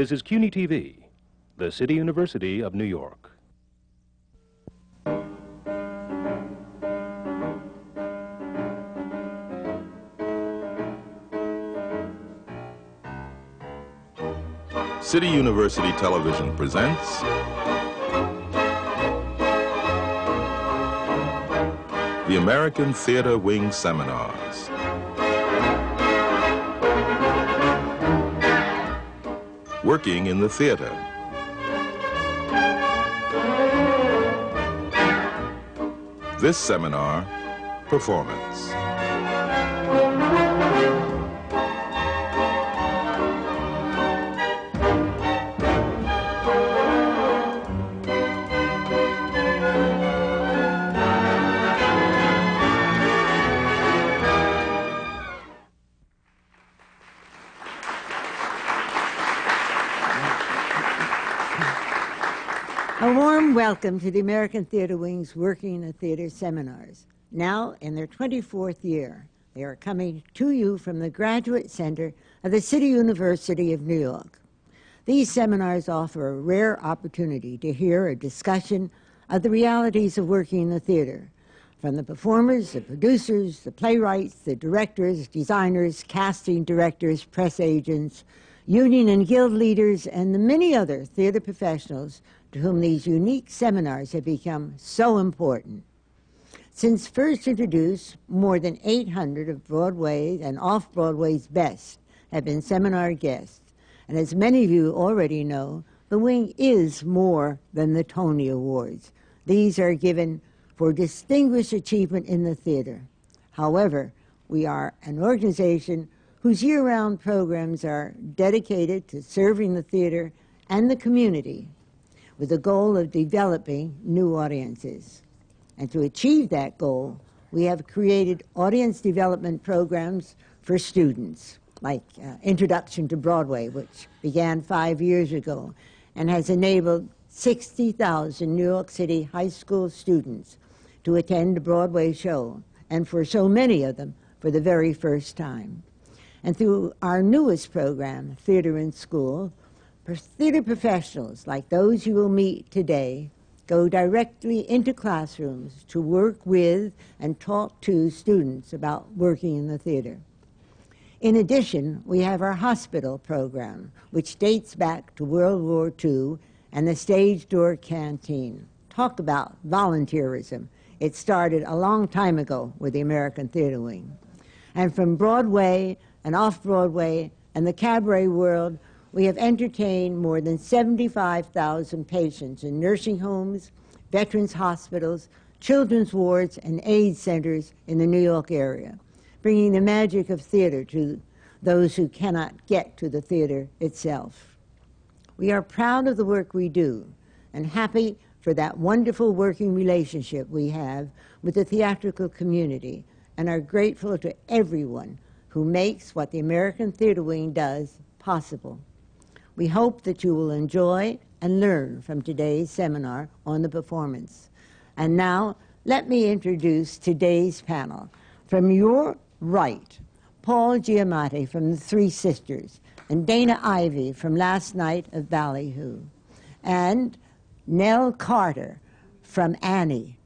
This is CUNY TV, the City University of New York. City University Television presents the American Theater Wing Seminars. Working in the theater. This seminar, performance. A warm welcome to the American Theater Wing's Working in the Theater Seminars. Now, in their 24th year, they are coming to you from the Graduate Center of the City University of New York. These seminars offer a rare opportunity to hear a discussion of the realities of working in the theater, from the performers, the producers, the playwrights, the directors, designers, casting directors, press agents, union and guild leaders, and the many other theater professionals to whom these unique seminars have become so important. Since first introduced, more than 800 of Broadway and off-Broadway's best have been seminar guests. And as many of you already know, the Wing is more than the Tony Awards. These are given for distinguished achievement in the theater. However, we are an organization whose year-round programs are dedicated to serving the theater and the community with the goal of developing new audiences. And to achieve that goal, we have created audience development programs for students, like Introduction to Broadway, which began 5 years ago and has enabled 60,000 New York City high school students to attend a Broadway show, and for so many of them, for the very first time. And through our newest program, Theater in School, theater professionals like those you will meet today go directly into classrooms to work with and talk to students about working in the theater. In addition, we have our hospital program, which dates back to World War II and the Stage Door Canteen. Talk about volunteerism. It started a long time ago with the American Theater Wing. And from Broadway and off-Broadway and the cabaret world, we have entertained more than 75,000 patients in nursing homes, veterans hospitals, children's wards, and AIDS centers in the New York area, bringing the magic of theater to those who cannot get to the theater itself. We are proud of the work we do and happy for that wonderful working relationship we have with the theatrical community, and are grateful to everyone who makes what the American Theater Wing does possible. We hope that you will enjoy and learn from today's seminar on the performance. And now, let me introduce today's panel. From your right, Paul Giamatti from The Three Sisters, and Dana Ivey from last Night of Ballyhoo, and Nell Carter from Annie.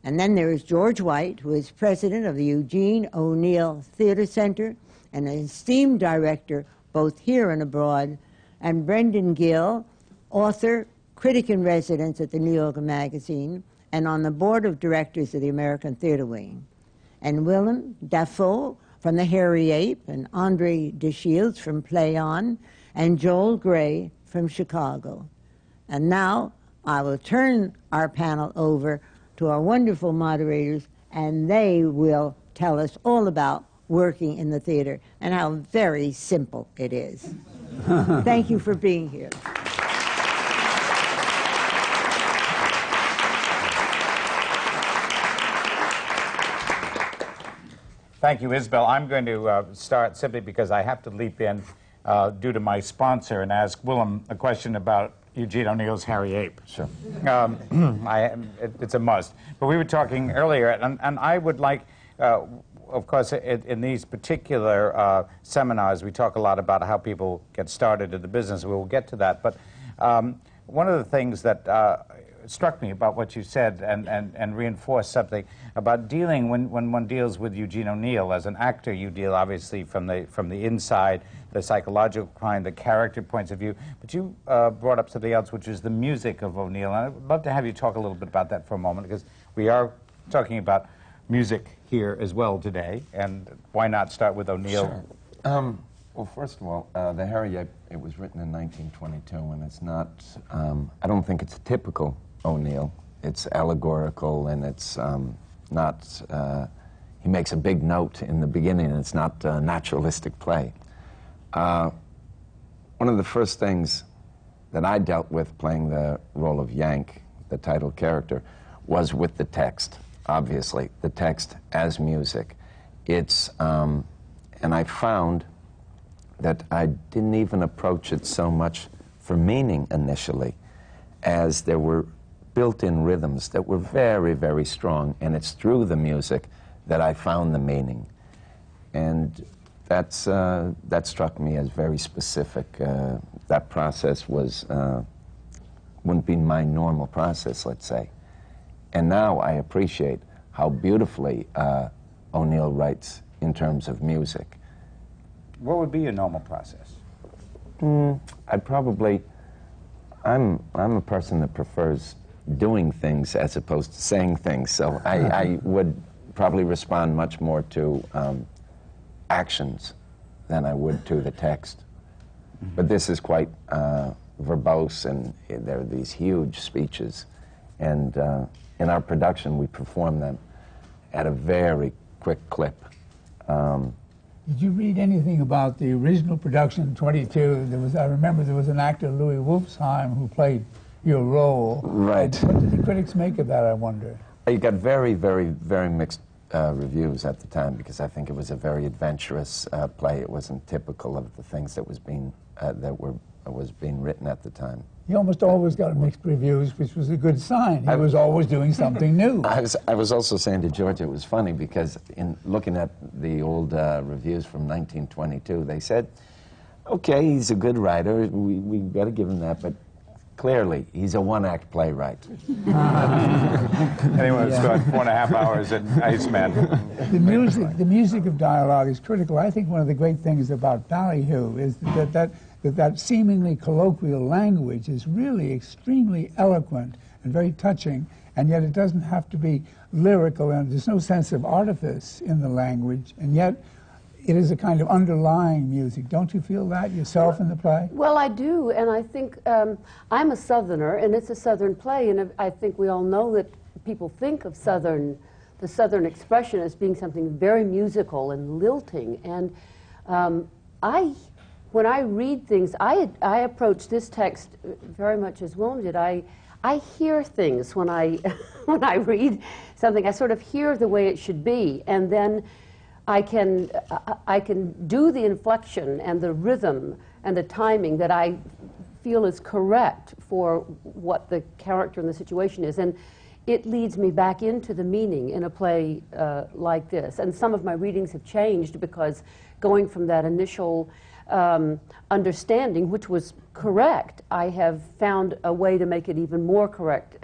And then there is George White, who is president of the Eugene O'Neill Theater Center and an esteemed director both here and abroad, and Brendan Gill, author, critic in residence at the New Yorker Magazine, and on the board of directors of the American Theater Wing. And Willem Dafoe from the Hairy Ape, and Andre DeShields from Play On, and Joel Gray from Chicago. And now I will turn our panel over to our wonderful moderators, and they will tell us all about working in the theater and how very simple it is. Thank you for being here. Thank you, Isabel. I'm going to start simply because I have to leap in due to my sponsor and ask Willem a question about Eugene O'Neill's Hairy Ape. Sure. It's a must. But we were talking earlier, and I would like of course, in these particular seminars, we talk a lot about how people get started in the business. We will get to that. But one of the things that struck me about what you said and reinforced something about dealing, when one deals with Eugene O'Neill as an actor, you deal obviously from the inside, the psychological kind, the character points of view. But you brought up something else, which is the music of O'Neill. And I'd love to have you talk a little bit about that for a moment, because we are talking about music here as well today, and why not start with O'Neill? Sure. Well, first of all, the Hairy Ape, it was written in 1922, and it's not, I don't think it's typical O'Neill. It's allegorical, and it's not, he makes a big note in the beginning, and it's not a naturalistic play. One of the first things that I dealt with playing the role of Yank, the title character, was with the text. Obviously, the text as music. It's, and I found that I didn't even approach it so much for meaning initially, as there were built-in rhythms that were very, very strong, and it's through the music that I found the meaning. And that's, that struck me as very specific. That process was, wouldn't be my normal process, let's say. And now I appreciate how beautifully O'Neill writes in terms of music. What would be your normal process? I'd probably, I'm a person that prefers doing things as opposed to saying things, so I would probably respond much more to actions than I would to the text. But this is quite verbose, and there are these huge speeches, and in our production, we perform them at a very quick clip. Did you read anything about the original production, 22? There was, I remember there was an actor, Louis Wolfsheim, who played your role. Right. What did the critics make of that, I wonder? You got very, very, very mixed reviews at the time, because I think it was a very adventurous play. It wasn't typical of the things that was being written at the time. He almost always got mixed reviews, which was a good sign. He was always doing something new. I was also saying to Georgia, it was funny, because in looking at the old reviews from 1922, they said, okay, he's a good writer, we got to give him that, but clearly, he's a one-act playwright. Anyone who's got 4.5 hours at Iceman. The music of dialogue is critical. I think one of the great things about Ballyhoo is that seemingly colloquial language is really extremely eloquent and very touching, and yet it doesn't have to be lyrical, and there's no sense of artifice in the language, and yet it is a kind of underlying music. Don't you feel that yourself in the play? Well, I do, and I think I'm a Southerner, and it's a Southern play, and I think we all know that people think of the Southern expression as being something very musical and lilting, and when I read things, I approach this text very much as Willem did. I hear things when I when I read something. I sort of hear the way it should be, and then I can do the inflection and the rhythm and the timing that I feel is correct for what the character and the situation is, and it leads me back into the meaning in a play like this. And some of my readings have changed because going from that initial understanding, which was correct, I have found a way to make it even more correct,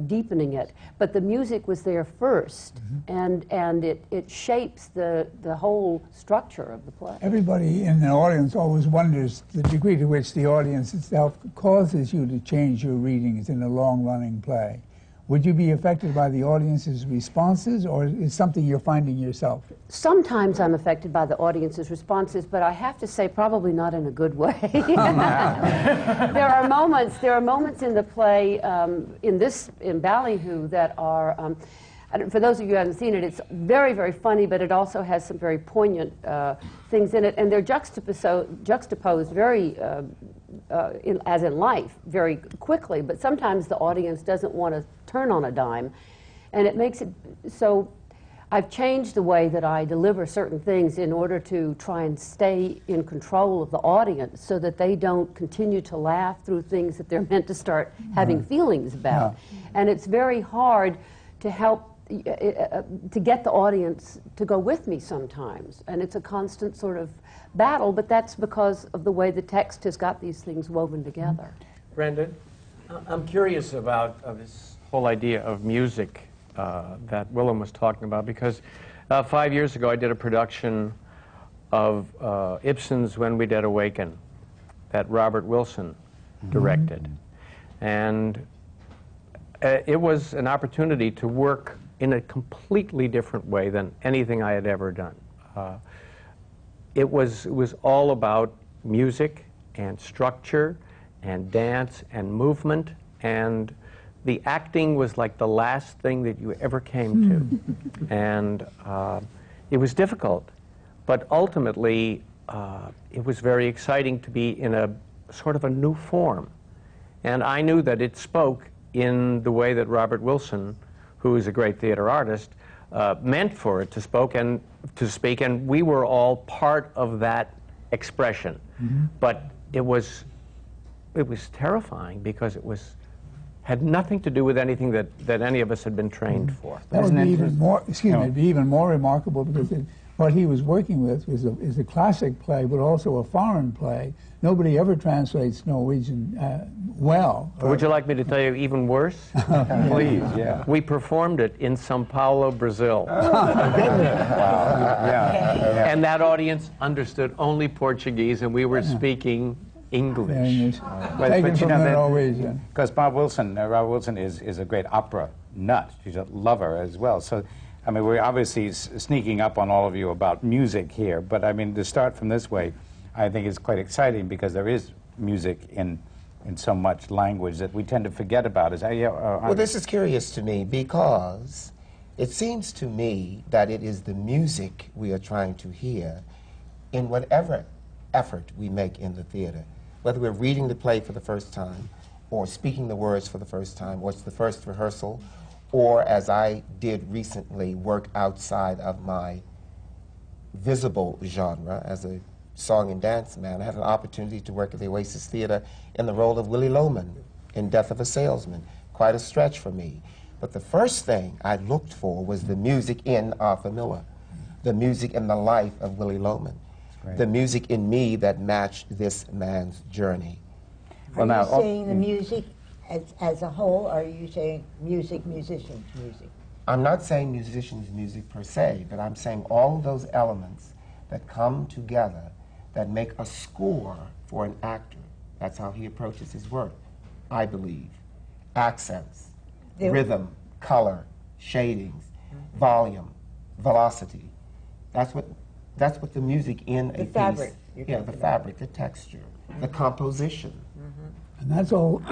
deepening it. But the music was there first, and it shapes the whole structure of the play. Everybody in the audience always wonders the degree to which the audience itself causes you to change your readings in a long-running play. Would you be affected by the audience's responses, or is it something you're finding yourself? Sometimes I'm affected by the audience's responses, but I have to say probably not in a good way. There are moments in the play, in Ballyhoo, that are, for those of you who haven't seen it, it's very, very funny, but it also has some very poignant things in it, and they're juxtaposed very, as in life, very quickly, but sometimes the audience doesn't want to turn on a dime, and it makes it so. I've changed the way that I deliver certain things in order to try and stay in control of the audience so that they don't continue to laugh through things that they're meant to start having feelings about. And it's very hard to help to get the audience to go with me sometimes. And it's a constant sort of battle, but that's because of the way the text has got these things woven together. Brendan, I'm curious about this whole idea of music that Willem was talking about, because 5 years ago I did a production of Ibsen's When We Dead Awaken that Robert Wilson directed. And it was an opportunity to work in a completely different way than anything I had ever done. It was all about music and structure and dance and movement, and the acting was like the last thing that you ever came to. And it was difficult, but ultimately it was very exciting to be in a sort of a new form. And I knew that it spoke in the way that Robert Wilson, who is a great theater artist, meant for it to speak, and we were all part of that expression. But it was terrifying because it had nothing to do with anything that any of us had been trained for. That would be even more, it'd be even more remarkable because what he was working with is a classic play, but also a foreign play. Nobody ever translates Norwegian well. Would you like me to tell you even worse? Please, yeah. We performed it in São Paulo, Brazil. And that audience understood only Portuguese, and we were speaking English. But you know, because Robert Wilson is a great opera nut. She's a lover as well. So, I mean, we're obviously sneaking up on all of you about music here, but I mean, to start from this way, I think is quite exciting because there is music in so much language that we tend to forget about. Well, this is curious to me because it seems to me that it is the music we are trying to hear in whatever effort we make in the theater. Whether we're reading the play for the first time, or speaking the words for the first time, or it's the first rehearsal, or as I did recently, work outside of my visible genre as a song and dance man. I had an opportunity to work at the Oasis Theater in the role of Willie Loman in Death of a Salesman. Quite a stretch for me. But the first thing I looked for was the music in Arthur Miller, the music in the life of Willie Loman, the music in me that matched this man's journey. Are you saying the music as a whole, or are you saying music, musicians, music? I'm not saying musicians' music per se, but I'm saying all of those elements that come together that make a score for an actor. That's how he approaches his work, I believe. Accents, rhythm, color, shadings, volume, velocity. That's what the music in a fabric. piece. Yeah, the fabric, the texture, the composition. And that's all.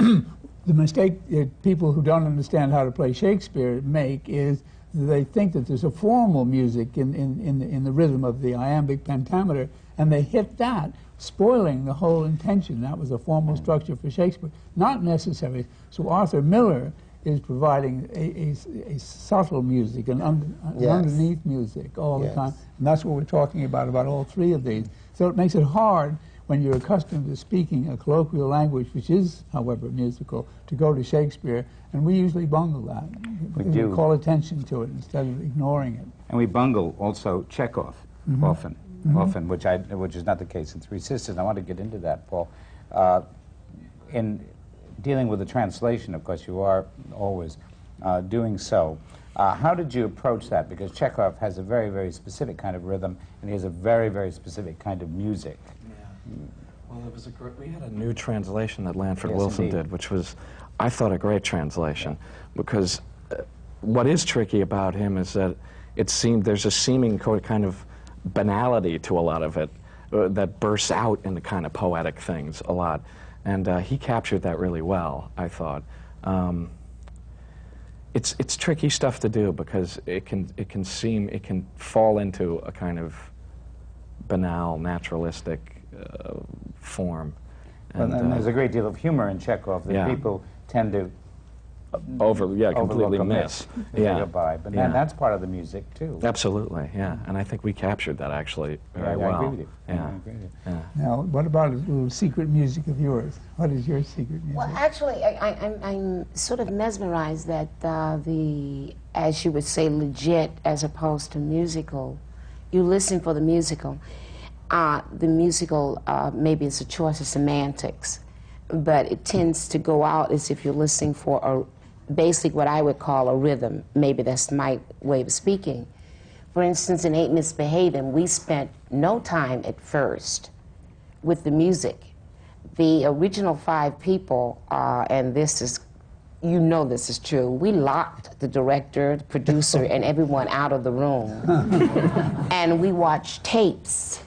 The mistake that people who don't understand how to play Shakespeare make is they think that there's a formal music in the rhythm of the iambic pentameter, and they hit that, spoiling the whole intention. That was a formal structure for Shakespeare. Not necessary. So Arthur Miller is providing a subtle music, an underneath music all the time. And that's what we're talking about all three of these. So it makes it hard when you're accustomed to speaking a colloquial language, which is, however, musical, to go to Shakespeare, and we usually bungle that. We call attention to it instead of ignoring it. And we bungle also Chekhov often, which is not the case in Three Sisters. And I want to get into that, Paul. In dealing with the translation, of course, you are always doing so. How did you approach that? Because Chekhov has a very, very specific kind of rhythm, and he has a very, very specific kind of music. Well, we had a new translation that Lanford Wilson did, which was, I thought, a great translation, because what is tricky about him is that it seemed there's a seeming kind of banality to a lot of it that bursts out into kind of poetic things a lot, and he captured that really well, I thought. It's tricky stuff to do because it can fall into a kind of banal, naturalistic form. And there's a great deal of humor in Chekhov that people tend to completely miss. Yeah. By. But then that's part of the music too. Absolutely, yeah. And I think we captured that actually very well. I agree with you. Yeah. I agree with you. Now, what about a little secret music of yours? What is your secret music? Well, actually, I'm sort of mesmerized that the, as you would say, legit as opposed to musical. You listen for the musical. Maybe it's a choice of semantics, but it tends to go out as if you're listening for basically what I would call a rhythm. Maybe that's my way of speaking. For instance, in Ain't Misbehaving, we spent no time at first with the music. The original 5 people, and this is, you know this is true, we locked the director, the producer, and everyone out of the room. And we watched tapes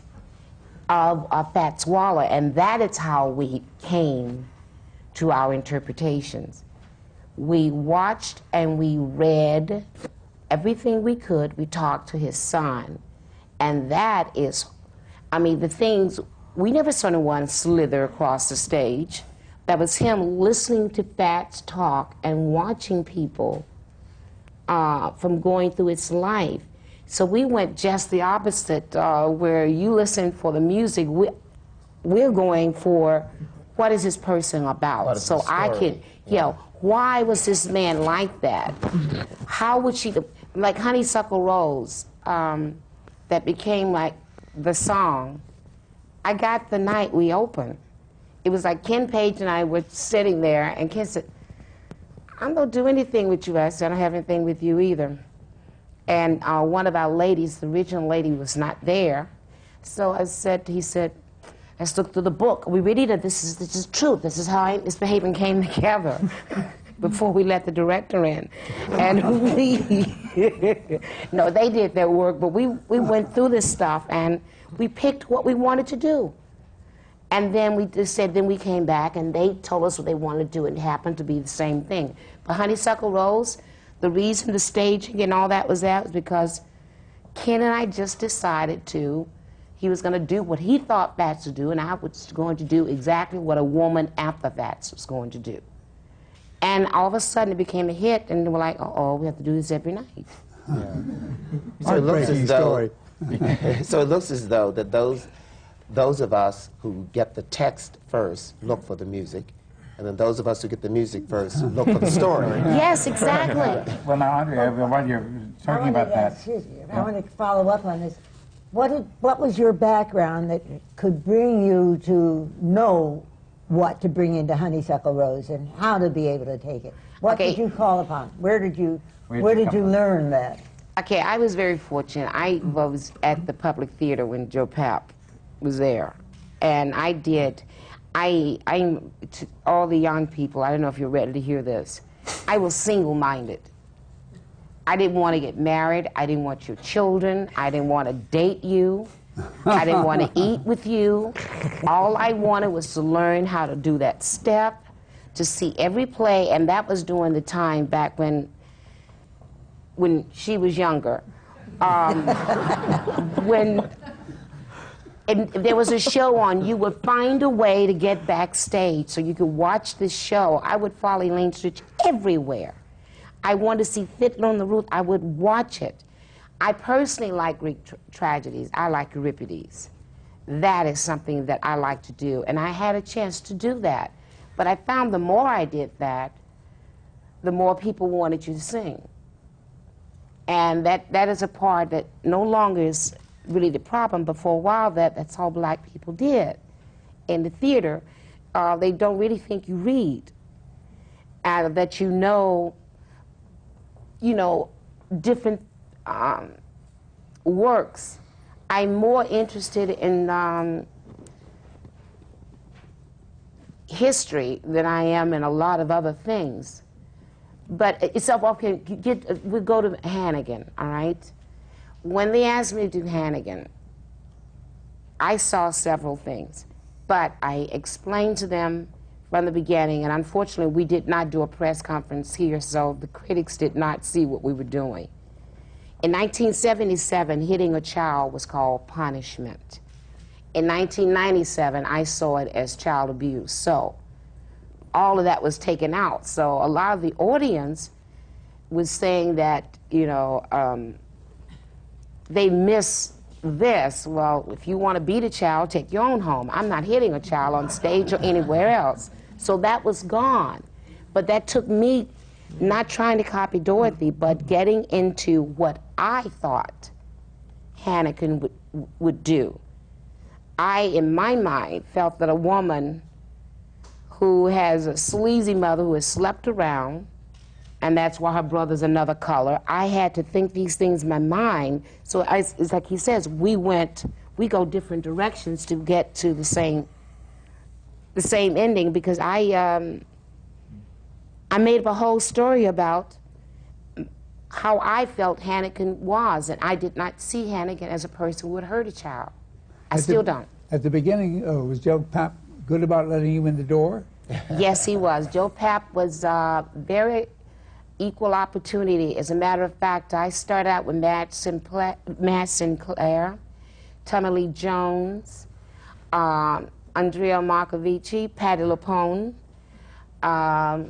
of Fats Waller, and that is how we came to our interpretations. We watched and we read everything we could. We talked to his son, and that is, I mean, the things, we never saw anyone slither across the stage. That was him listening to Fats talk and watching people from going through its life. So we went just the opposite, where you listen for the music, we're going for what is this person about? So I can, why was this man like that? How would she, like Honeysuckle Rose, that became like the song, I got the night we opened. It was like Ken Page and I were sitting there, and Ken said, I'm going to do anything with you. I said, I don't have anything with you either. And one of our ladies, the original lady, was not there. So I said, he said, let's look through the book. We read it, this is true. This is how Ain't Misbehaving came together before we let the director in. And no, they did their work, but we went through this stuff and we picked what we wanted to do. And then we just said, then we came back and they told us what they wanted to do, and it happened to be the same thing. But Honeysuckle Rose, the reason the staging and all that was because Ken and I just decided he was going to do what he thought Fats would do, and I was going to do exactly what a woman after Fats was going to do. And all of a sudden it became a hit, and we're like, uh-oh, we have to do this every night. Yeah. So it looks as though, so it looks as though that those of us who get the text first look for the music, and then those of us who get the music first look for the story. Yes, exactly. Well, now, Andrea, while you're talking about that, excuse me, I want to follow up on this. What was your background that could bring you to know what to bring into Honeysuckle Rose and how to be able to take it? What did you call upon? Where did you learn that? Okay, I was very fortunate. I was at the Public Theater when Joe Papp was there, and I did. To all the young people, I don't know if you're ready to hear this, I was single-minded. I didn't want to get married. I didn't want your children. I didn't want to date you. I didn't want to eat with you. All I wanted was to learn how to do that step, to see every play, and that was during the time back when she was younger. And there was a show on, you would find a way to get backstage so you could watch this show. I would follow Elaine Stritch everywhere. I wanted to see Fiddler on the Roof. I would watch it. I personally like Greek tragedies. I like Euripides. That is something that I like to do, and I had a chance to do that. But I found the more I did that, the more people wanted you to sing. And that is a part that no longer is really the problem, but for a while that's all black people did. In the theater, they don't really think you read, that you know different works. I'm more interested in history than I am in a lot of other things. But it's up, okay, we'll go to Hannigan, all right? When they asked me to do Hannigan, I saw several things, but I explained to them from the beginning, and unfortunately we did not do a press conference here, so the critics did not see what we were doing. In 1977, hitting a child was called punishment. In 1997, I saw it as child abuse. So all of that was taken out. So a lot of the audience was saying that, you know, they miss this. Well, if you want to beat a child, take your own home. I'm not hitting a child on stage or anywhere else. So that was gone. But that took me not trying to copy Dorothy, but getting into what I thought Hannigan would do. I, in my mind, felt that a woman who has a sleazy mother who has slept around, and that's why her brother's another color, I had to think these things in my mind. So it's like he says, we go different directions to get to the same ending, because I made up a whole story about how I felt Hannigan was, and I did not see Hannigan as a person who would hurt a child. I still don't. At the beginning, was Joe Papp good about letting you in the door? Yes, he was. Joe Papp was very equal opportunity. As a matter of fact, I started out with Matt Sinclair, Tommy Lee Jones, Andrea Marcovici, Patti LuPone. I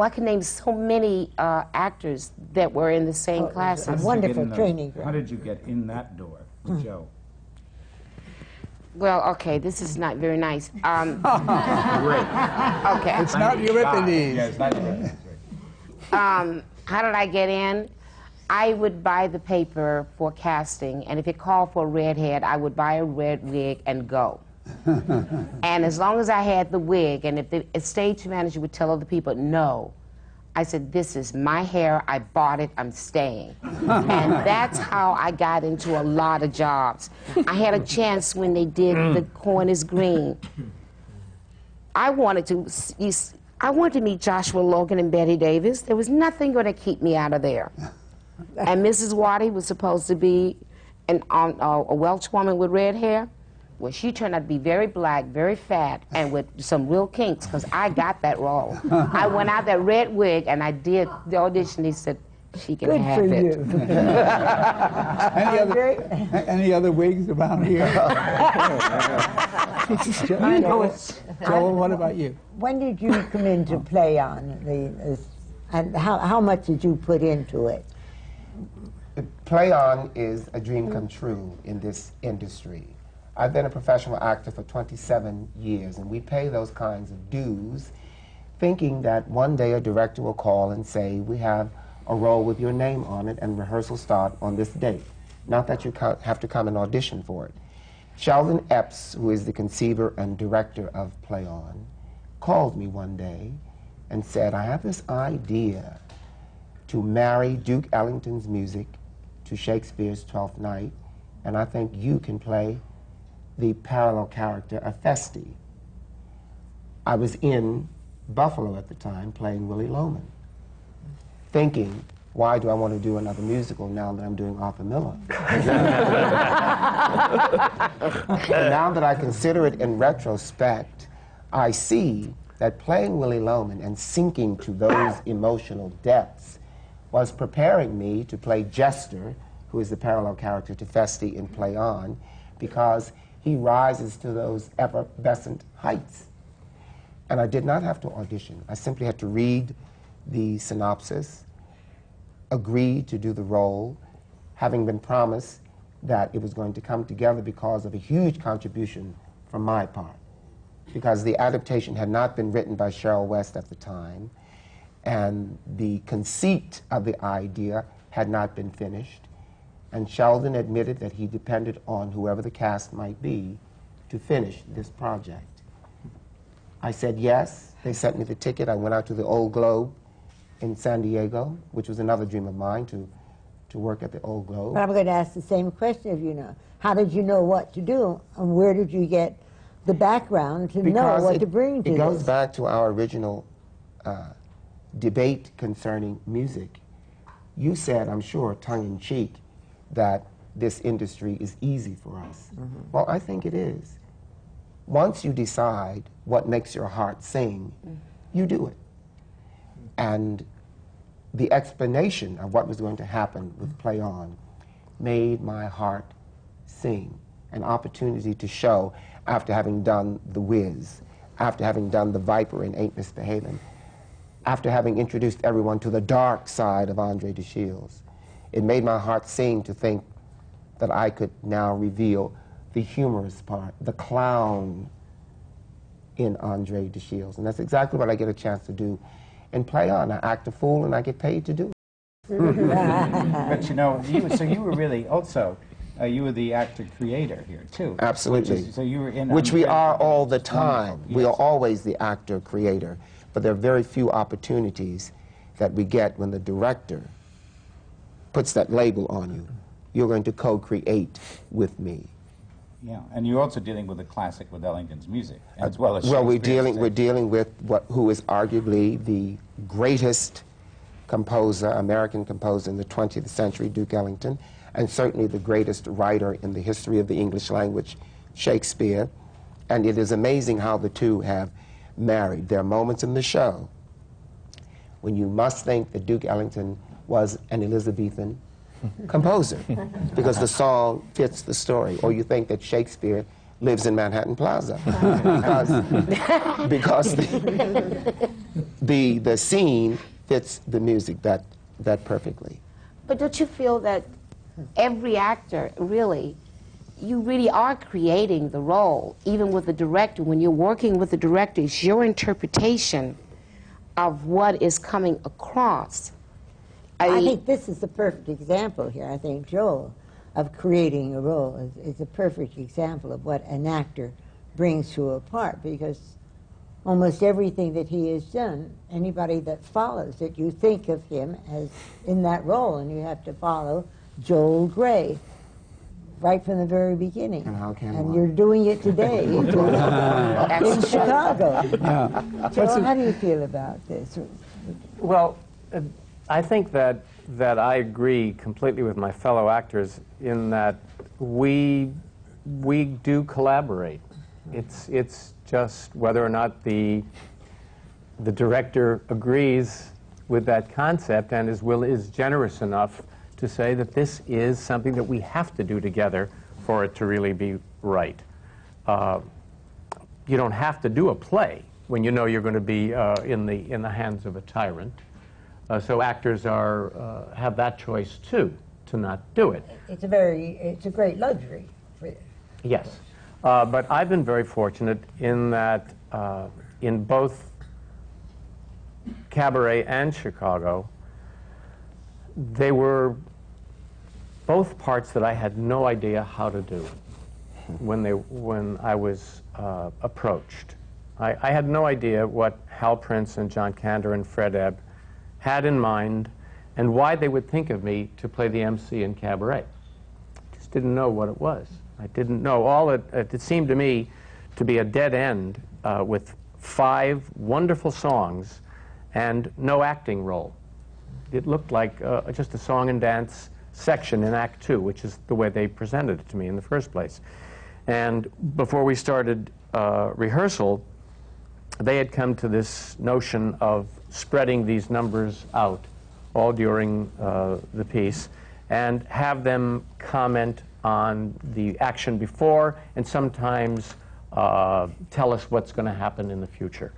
can name so many actors that were in the same classes. Wonderful training. How did you get in that door with Joe? Well, okay, this is not very nice. Great. Okay. It's not Euripides. Yeah, it's not Euripides. How did I get in? I would buy the paper for casting, and if it called for a redhead, I would buy a red wig and go. And as long as I had the wig, and if the stage manager would tell other people, no, I said, this is my hair, I bought it, I'm staying. And that's how I got into a lot of jobs. I had a chance when they did The Corn is Green. I wanted to meet Joshua Logan and Betty Davis. There was nothing going to keep me out of there. And Mrs. Waddy was supposed to be a Welsh woman with red hair. Well, she turned out to be very black, very fat, and with some real kinks, because I got that role. I went out that red wig, and I did the audition. He said, she can Good have for it. you. Any other wigs around here? Joel, what about you? When did you come in to play on and how much did you put into it? Play on is a dream come true in this industry. I've been a professional actor for 27 years, and we pay those kinds of dues thinking that one day a director will call and say, we have a role with your name on it and rehearsal start on this date. Not that you have to come and audition for it. Sheldon Epps, who is the conceiver and director of Play On, called me one day and said, I have this idea to marry Duke Ellington's music to Shakespeare's Twelfth Night, and I think you can play the parallel character of Feste. I was in Buffalo at the time playing Willie Loman, thinking, why do I want to do another musical now that I'm doing Arthur Miller? And now that I consider it in retrospect, I see that playing Willie Loman and sinking to those emotional depths was preparing me to play Jester, who is the parallel character to Feste in Play On, because he rises to those effervescent heights. And I did not have to audition. I simply had to read the synopsis, agree to do the role, having been promised that it was going to come together because of a huge contribution from my part. Because the adaptation had not been written by Cheryl West at the time, and the conceit of the idea had not been finished. And Sheldon admitted that he depended on whoever the cast might be to finish this project. I said yes. They sent me the ticket. I went out to the Old Globe in San Diego, which was another dream of mine, to work at the Old Globe. But I'm going to ask the same question of you now. How did you know what to do, and where did you get the background to know what to bring to this? It goes back to our original debate concerning music. You said, I'm sure, tongue-in-cheek, that this industry is easy for us. Well, I think it is. Once you decide what makes your heart sing, you do it. And the explanation of what was going to happen with Play On made my heart sing. An opportunity to show, after having done The Wiz, after having done The Viper and Ain't Misbehavin', after having introduced everyone to the dark side of Andre de Shields, it made my heart sing to think that I could now reveal the humorous part, the clown in Andre de Shields. And that's exactly what I get a chance to do and play on. I act a fool and I get paid to do it. But you know, so you were really also, you were the actor-creator here, too. Absolutely. So you were in... Which we are all the time. Wonderful, We yes. are always the actor-creator. But there are very few opportunities that we get when the director puts that label on you. You're going to co-create with me. Yeah, and you're also dealing with a classic with Ellington's music, as well as Well, we're Shakespeare's dealing with who is arguably the greatest composer, American composer in the 20th century, Duke Ellington, and certainly the greatest writer in the history of the English language, Shakespeare. And it is amazing how the two have married. There are moments in the show when you must think that Duke Ellington was an Elizabethan composer because the song fits the story, or you think that Shakespeare lives in Manhattan Plaza because the scene fits the music that perfectly. But don't you feel that every actor, really, you really are creating the role, even with the director? When you're working with the director, it's your interpretation of what is coming across. I think this is the perfect example here. I think Joel, of creating a role, is a perfect example of what an actor brings to a part, because almost everything that he has done, anybody that follows it, you think of him as in that role, and you have to follow Joel Grey right from the very beginning. And how can And one? you're doing it today in Chicago. Joel, how do you feel about this? Well, I think that I agree completely with my fellow actors in that we do collaborate. It's just whether or not the director agrees with that concept and is generous enough to say that this is something that we have to do together for it to really be right. You don't have to do a play when you know you're going to be in the hands of a tyrant. So actors have that choice too, to not do it. It's a great luxury for you. Yes, but I've been very fortunate in that in both Cabaret and Chicago, they were both parts that I had no idea how to do when I was approached. I had no idea what Hal Prince and John Kander and Fred Ebb had in mind and why they would think of me to play the MC in Cabaret. Just didn't know what it was. I didn't know. It seemed to me to be a dead end with 5 wonderful songs and no acting role. It looked like just a song and dance section in Act 2, which is the way they presented it to me in the first place. And before we started rehearsal, they had come to this notion of spreading these numbers out all during the piece and have them comment on the action before and sometimes tell us what's going to happen in the future.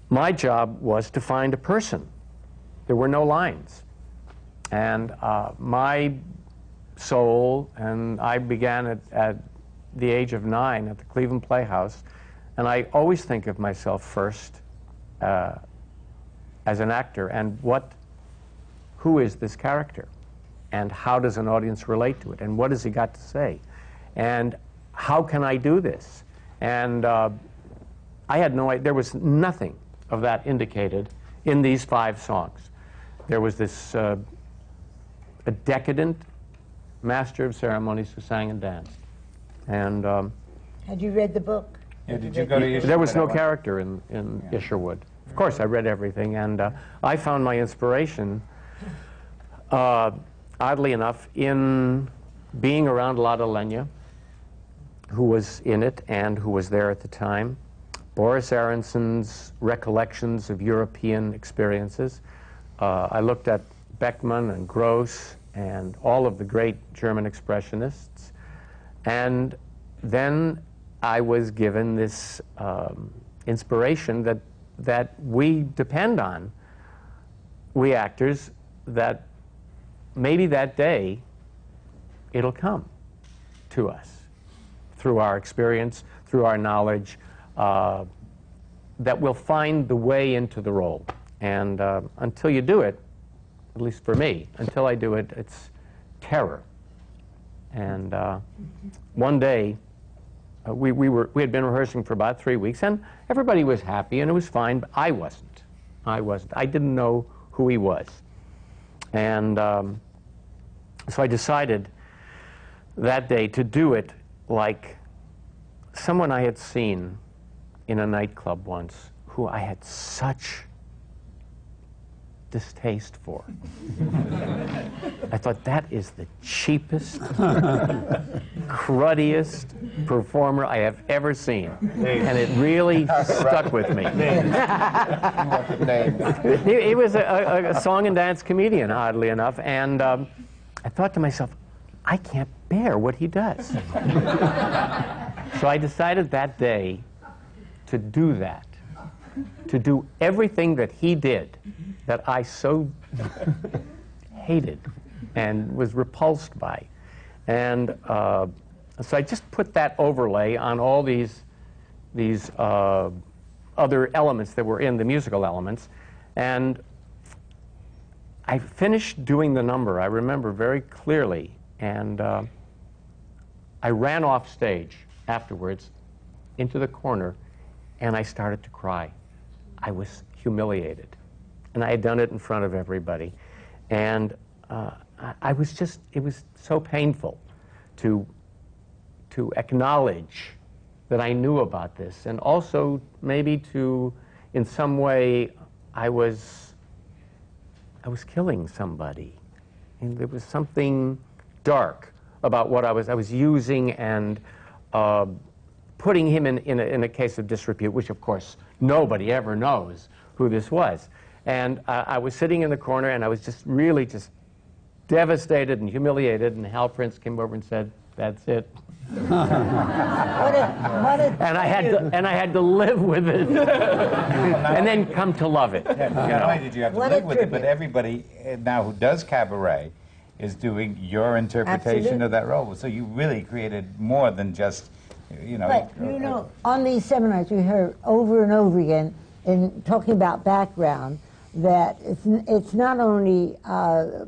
My job was to find a person. There were no lines. And my soul, and I began at the age of 9 at the Cleveland Playhouse, and I always think of myself first as an actor, and who is this character? And how does an audience relate to it? And what has he got to say? And how can I do this? And I had no idea. There was nothing of that indicated in these 5 songs. There was this a decadent master of ceremonies who sang and danced. And Had you read the book? Yeah, did you go to Isherwood? there was no character in Isherwood. Of course, I read everything, and I found my inspiration, oddly enough, in being around Lotte Lenya, who was in it and who was there at the time, Boris Aronson's recollections of European experiences. I looked at Beckmann and Gross and all of the great German expressionists, and then I was given this inspiration that we depend on, we actors, that maybe that day it'll come to us through our experience, through our knowledge, that we'll find the way into the role. And until you do it, at least for me, until I do it, it's terror. And one day, we had been rehearsing for about 3 weeks, and everybody was happy, and it was fine, but I wasn't. I didn't know who he was. And so I decided that day to do it like someone I had seen in a nightclub once, who I had such distaste for. I thought, that is the cheapest, cruddiest performer I have ever seen. And it really stuck with me. He was a song and dance comedian, oddly enough, and I thought to myself, I can't bear what he does. So I decided that day to do that, to do everything that he did, that I so hated and was repulsed by. And so I just put that overlay on all these other elements that were in the musical elements. And I finished doing the number, I remember very clearly, and I ran off stage afterwards into the corner, and I started to cry. I was humiliated. And I had done it in front of everybody. And I was just, it was so painful to acknowledge that I knew about this, and also maybe to, in some way, I was killing somebody. And there was something dark about what I was using and putting him in a case of disrepute, which of course nobody ever knows who this was. And I was sitting in the corner, and I was just really just devastated and humiliated, and Hal Prince came over and said, "That's it." And I had to live with it, and then come to love it. Not only did you have to live with it, but everybody now who does cabaret is doing your interpretation of that role. So you really created more than just, you know. But, you know, on these seminars we heard over and over again in talking about background, that it's not only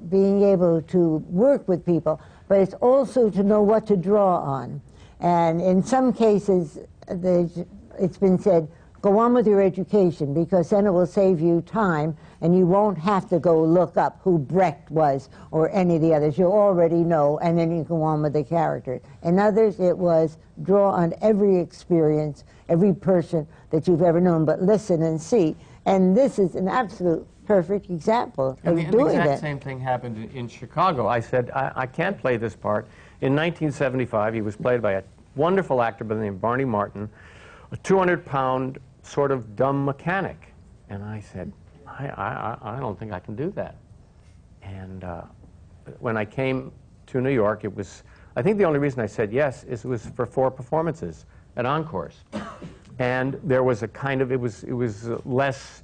being able to work with people, but it's also to know what to draw on. And in some cases, it's been said, go on with your education, because then it will save you time, and you won't have to go look up who Brecht was or any of the others. You already know, and then you go on with the character. In others, it was draw on every experience, every person that you've ever known, but listen and see. And this is an absolute perfect example of doing that. And the exact same thing happened in Chicago. I said, I can't play this part. In 1975, he was played by a wonderful actor by the name of Barney Martin, a 200-pound sort of dumb mechanic. And I said, I don't think I can do that. And when I came to New York, it was, I think the only reason I said yes is it was for 4 performances at Encores. And there was a kind of, it was less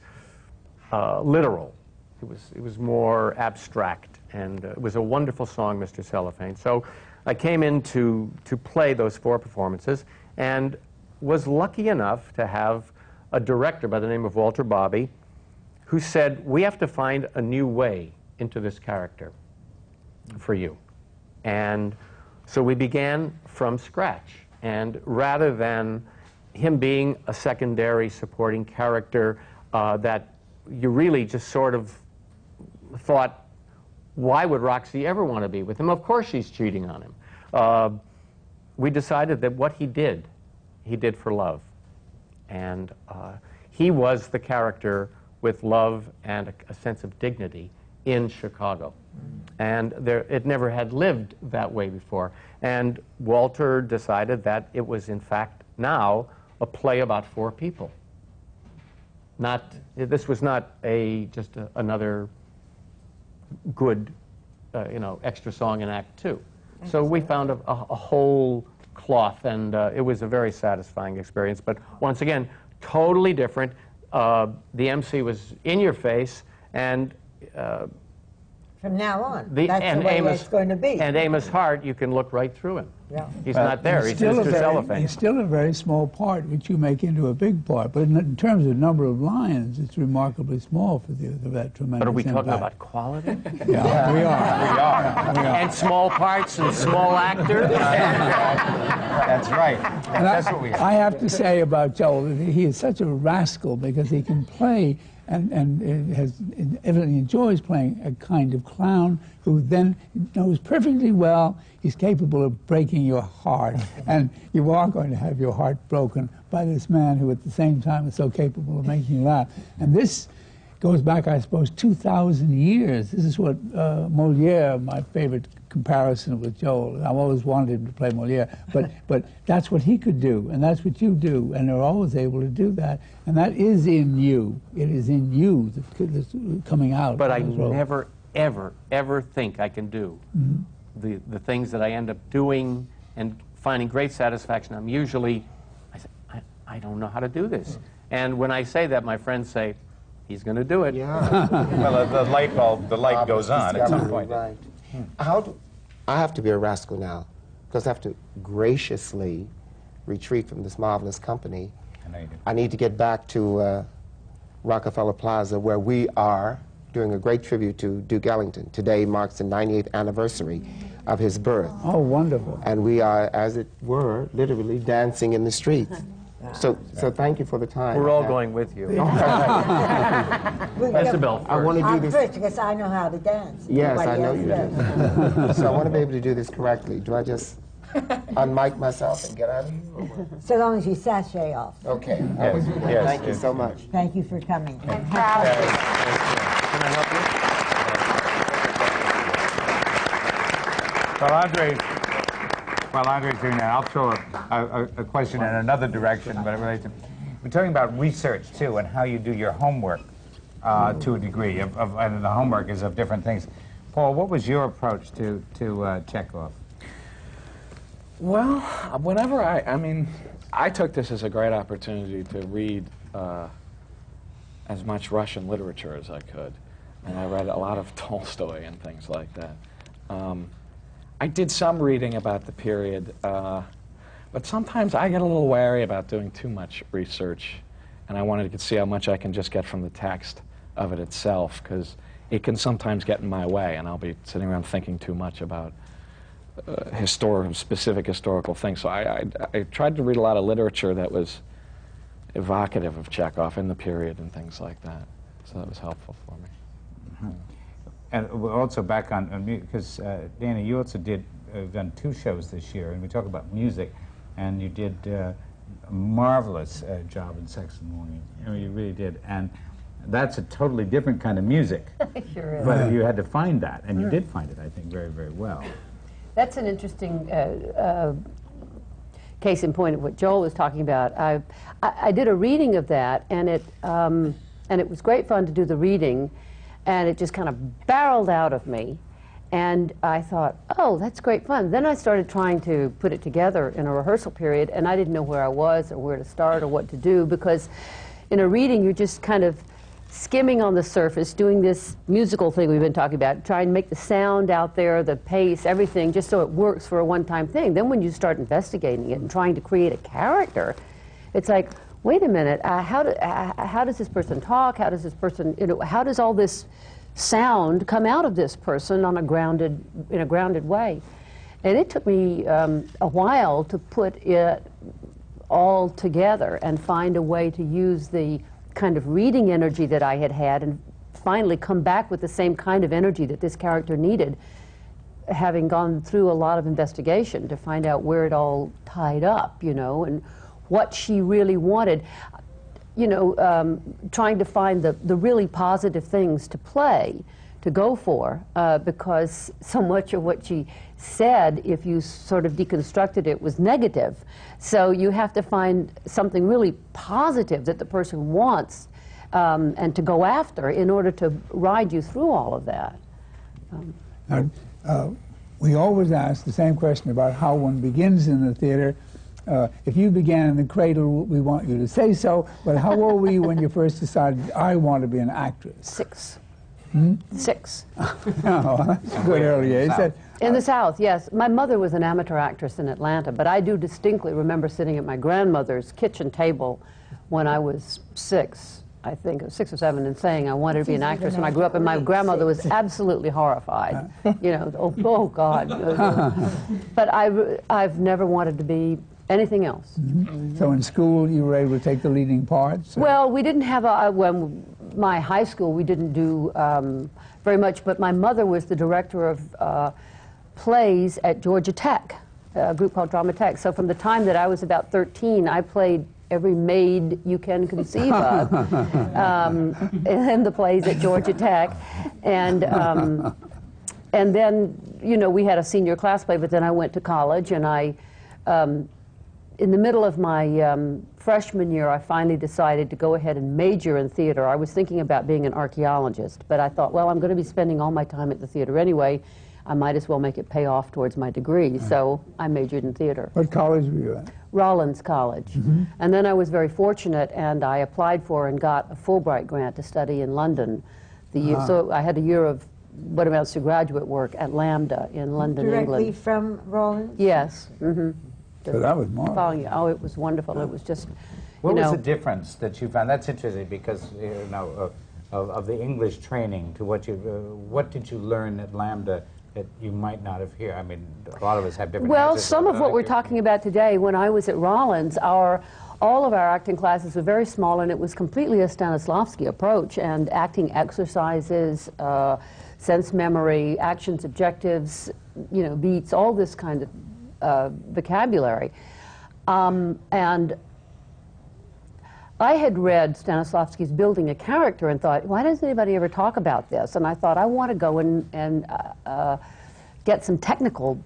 literal. It was more abstract, and it was a wonderful song, Mr. Cellophane. So I came in to play those 4 performances, and was lucky enough to have a director by the name of Walter Bobby, who said, we have to find a new way into this character for you. And so we began from scratch. And rather than him being a secondary supporting character that you really just sort of thought, why would Roxy ever want to be with him? Of course she's cheating on him. We decided that what he did for love. And he was the character with love and a sense of dignity in Chicago. And it never had lived that way before. And Walter decided that it was, in fact, now a play about 4 people. This was not just another good, extra song in Act 2. So we found a whole cloth, and it was a very satisfying experience. But once again, totally different. The MC was in your face, and from now on, that's the way it's going to be. And Amos Hart, you can look right through him. Yeah. He's not there. He's just a cellophane. He's still a very small part, which you make into a big part. But in terms of number of lines, it's remarkably small for that tremendous But are we impact. talking about quality? Yeah, we are. And small parts and small actors? That's right. And That's what we are. I have to say about Joel, that he is such a rascal because he can play and evidently enjoys playing a kind of clown who then knows perfectly well he's capable of breaking your heart. And you are going to have your heart broken by this man who at the same time is so capable of making you laugh. And this goes back, I suppose, 2,000 years. This is what Moliere, my favorite comparison with Joel. I've always wanted him to play Moliere, but that's what he could do, and that's what you do, and they're always able to do that, and that is in you. It is in you that's coming out. But I never, ever, ever think I can do the things that I end up doing and finding great satisfaction. I'm usually, I don't know how to do this. And when I say that, my friends say, he's going to do it. Yeah. Well, the light goes on at some point. Right. I have to be a rascal now, because I have to graciously retreat from this marvelous company. I need to get back to Rockefeller Plaza, where we are doing a great tribute to Duke Ellington. Today marks the 98th anniversary of his birth. Oh, wonderful. And we are, as it were, literally dancing in the streets. So thank you for the time. We're all going with you. Isabelle, I want to do this. First, because I know how to dance. Yes, I Nobody know else you does. do. So I want to be able to do this correctly. Do I just unmic myself and get out of here? So long as you sashay off. Okay. I will do that. Yes, Thank you yes. so much. Thank you for coming. I'm proud of you. Can I help you? While Andre's doing that, I'll throw a question in another direction, but it relates to... We're talking about research, too, and how you do your homework to a degree, and the homework is of different things. Paul, what was your approach to Chekhov? Well, whenever I mean, I took this as a great opportunity to read as much Russian literature as I could. And I read a lot of Tolstoy and things like that. I did some reading about the period, but sometimes I get a little wary about doing too much research, and I wanted to see how much I can just get from the text of it itself, because it can sometimes get in my way, and I'll be sitting around thinking too much about specific historical things. So I tried to read a lot of literature that was evocative of Chekhov in the period and things like that. So that was helpful for me. Mm-hmm. And we're also back on because Dana, you also done 2 shows this year, and we talk about music, and you did a marvelous job in Sex and the Morning. I mean, you really did, and that's a totally different kind of music. Sure is. But you had to find that, and you did find it, I think, very, very well. That's an interesting case in point of what Joel was talking about. I did a reading of that, and it was great fun to do the reading, and it just kind of barreled out of me. And I thought, oh, that's great fun. Then I started trying to put it together in a rehearsal period, and I didn't know where I was or where to start or what to do, because in a reading you're just kind of skimming on the surface, doing this musical thing we've been talking about, trying to make the sound out there, the pace, everything, just so it works for a one-time thing. Then when you start investigating it and trying to create a character, it's like, wait a minute, how does this person talk? How does this person, how does all this sound come out of this person in a grounded way? And it took me a while to put it all together and find a way to use the kind of reading energy that I had and finally come back with the same kind of energy that this character needed, having gone through a lot of investigation to find out where it all tied up, and what she really wanted. Trying to find the really positive things to play, to go for, because so much of what she said, if you sort of deconstructed it, was negative. So you have to find something really positive that the person wants and to go after in order to ride you through all of that. We always ask the same question about how one begins in the theater If you began in the cradle, we want you to say so, but how old were you when you first decided, I want to be an actress? 6. Hmm? 6. Oh, that's a good early age. In the South, yes. My mother was an amateur actress in Atlanta, but I do distinctly remember sitting at my grandmother's kitchen table when I was 6, I think, 6 or 7, and saying I wanted to be an actress when I grew up, and my grandmother was absolutely horrified. You know, oh God. But I've never wanted to be anything else. Mm-hmm. So in school, you were able to take the leading parts? Well, we didn't have my high school, we didn't do very much, but my mother was the director of plays at Georgia Tech, a group called Drama Tech. So from the time that I was about 13, I played every maid you can conceive of in the plays at Georgia Tech. And then, you know, we had a senior class play, but then I went to college, and I, in the middle of my freshman year, I finally decided to go ahead and major in theater. I was thinking about being an archaeologist, but I thought, well, I'm going to be spending all my time at the theater anyway. I might as well make it pay off towards my degree, so I majored in theater. What college were you at? Rollins College. Mm-hmm. And then I was very fortunate, and I applied for and got a Fulbright grant to study in London. So I had a year of what amounts to graduate work at Lambda in London, England. Directly from Rollins? Yes. Mm-hmm. So that was marvelous. Oh, it was wonderful. It was just, What was the difference that you found? That's interesting because, you know, of the English training to what did you learn at Lambda that you might not have here? I mean, a lot of us have different Well, answers, some of what we're talking about today, when I was at Rollins, all of our acting classes were very small, and it was completely a Stanislavski approach, and acting exercises, sense memory, actions, objectives, you know, beats, all this kind of vocabulary. And I had read Stanislavski's Building a Character and thought, why doesn't anybody ever talk about this? And I thought, I want to go and get some technical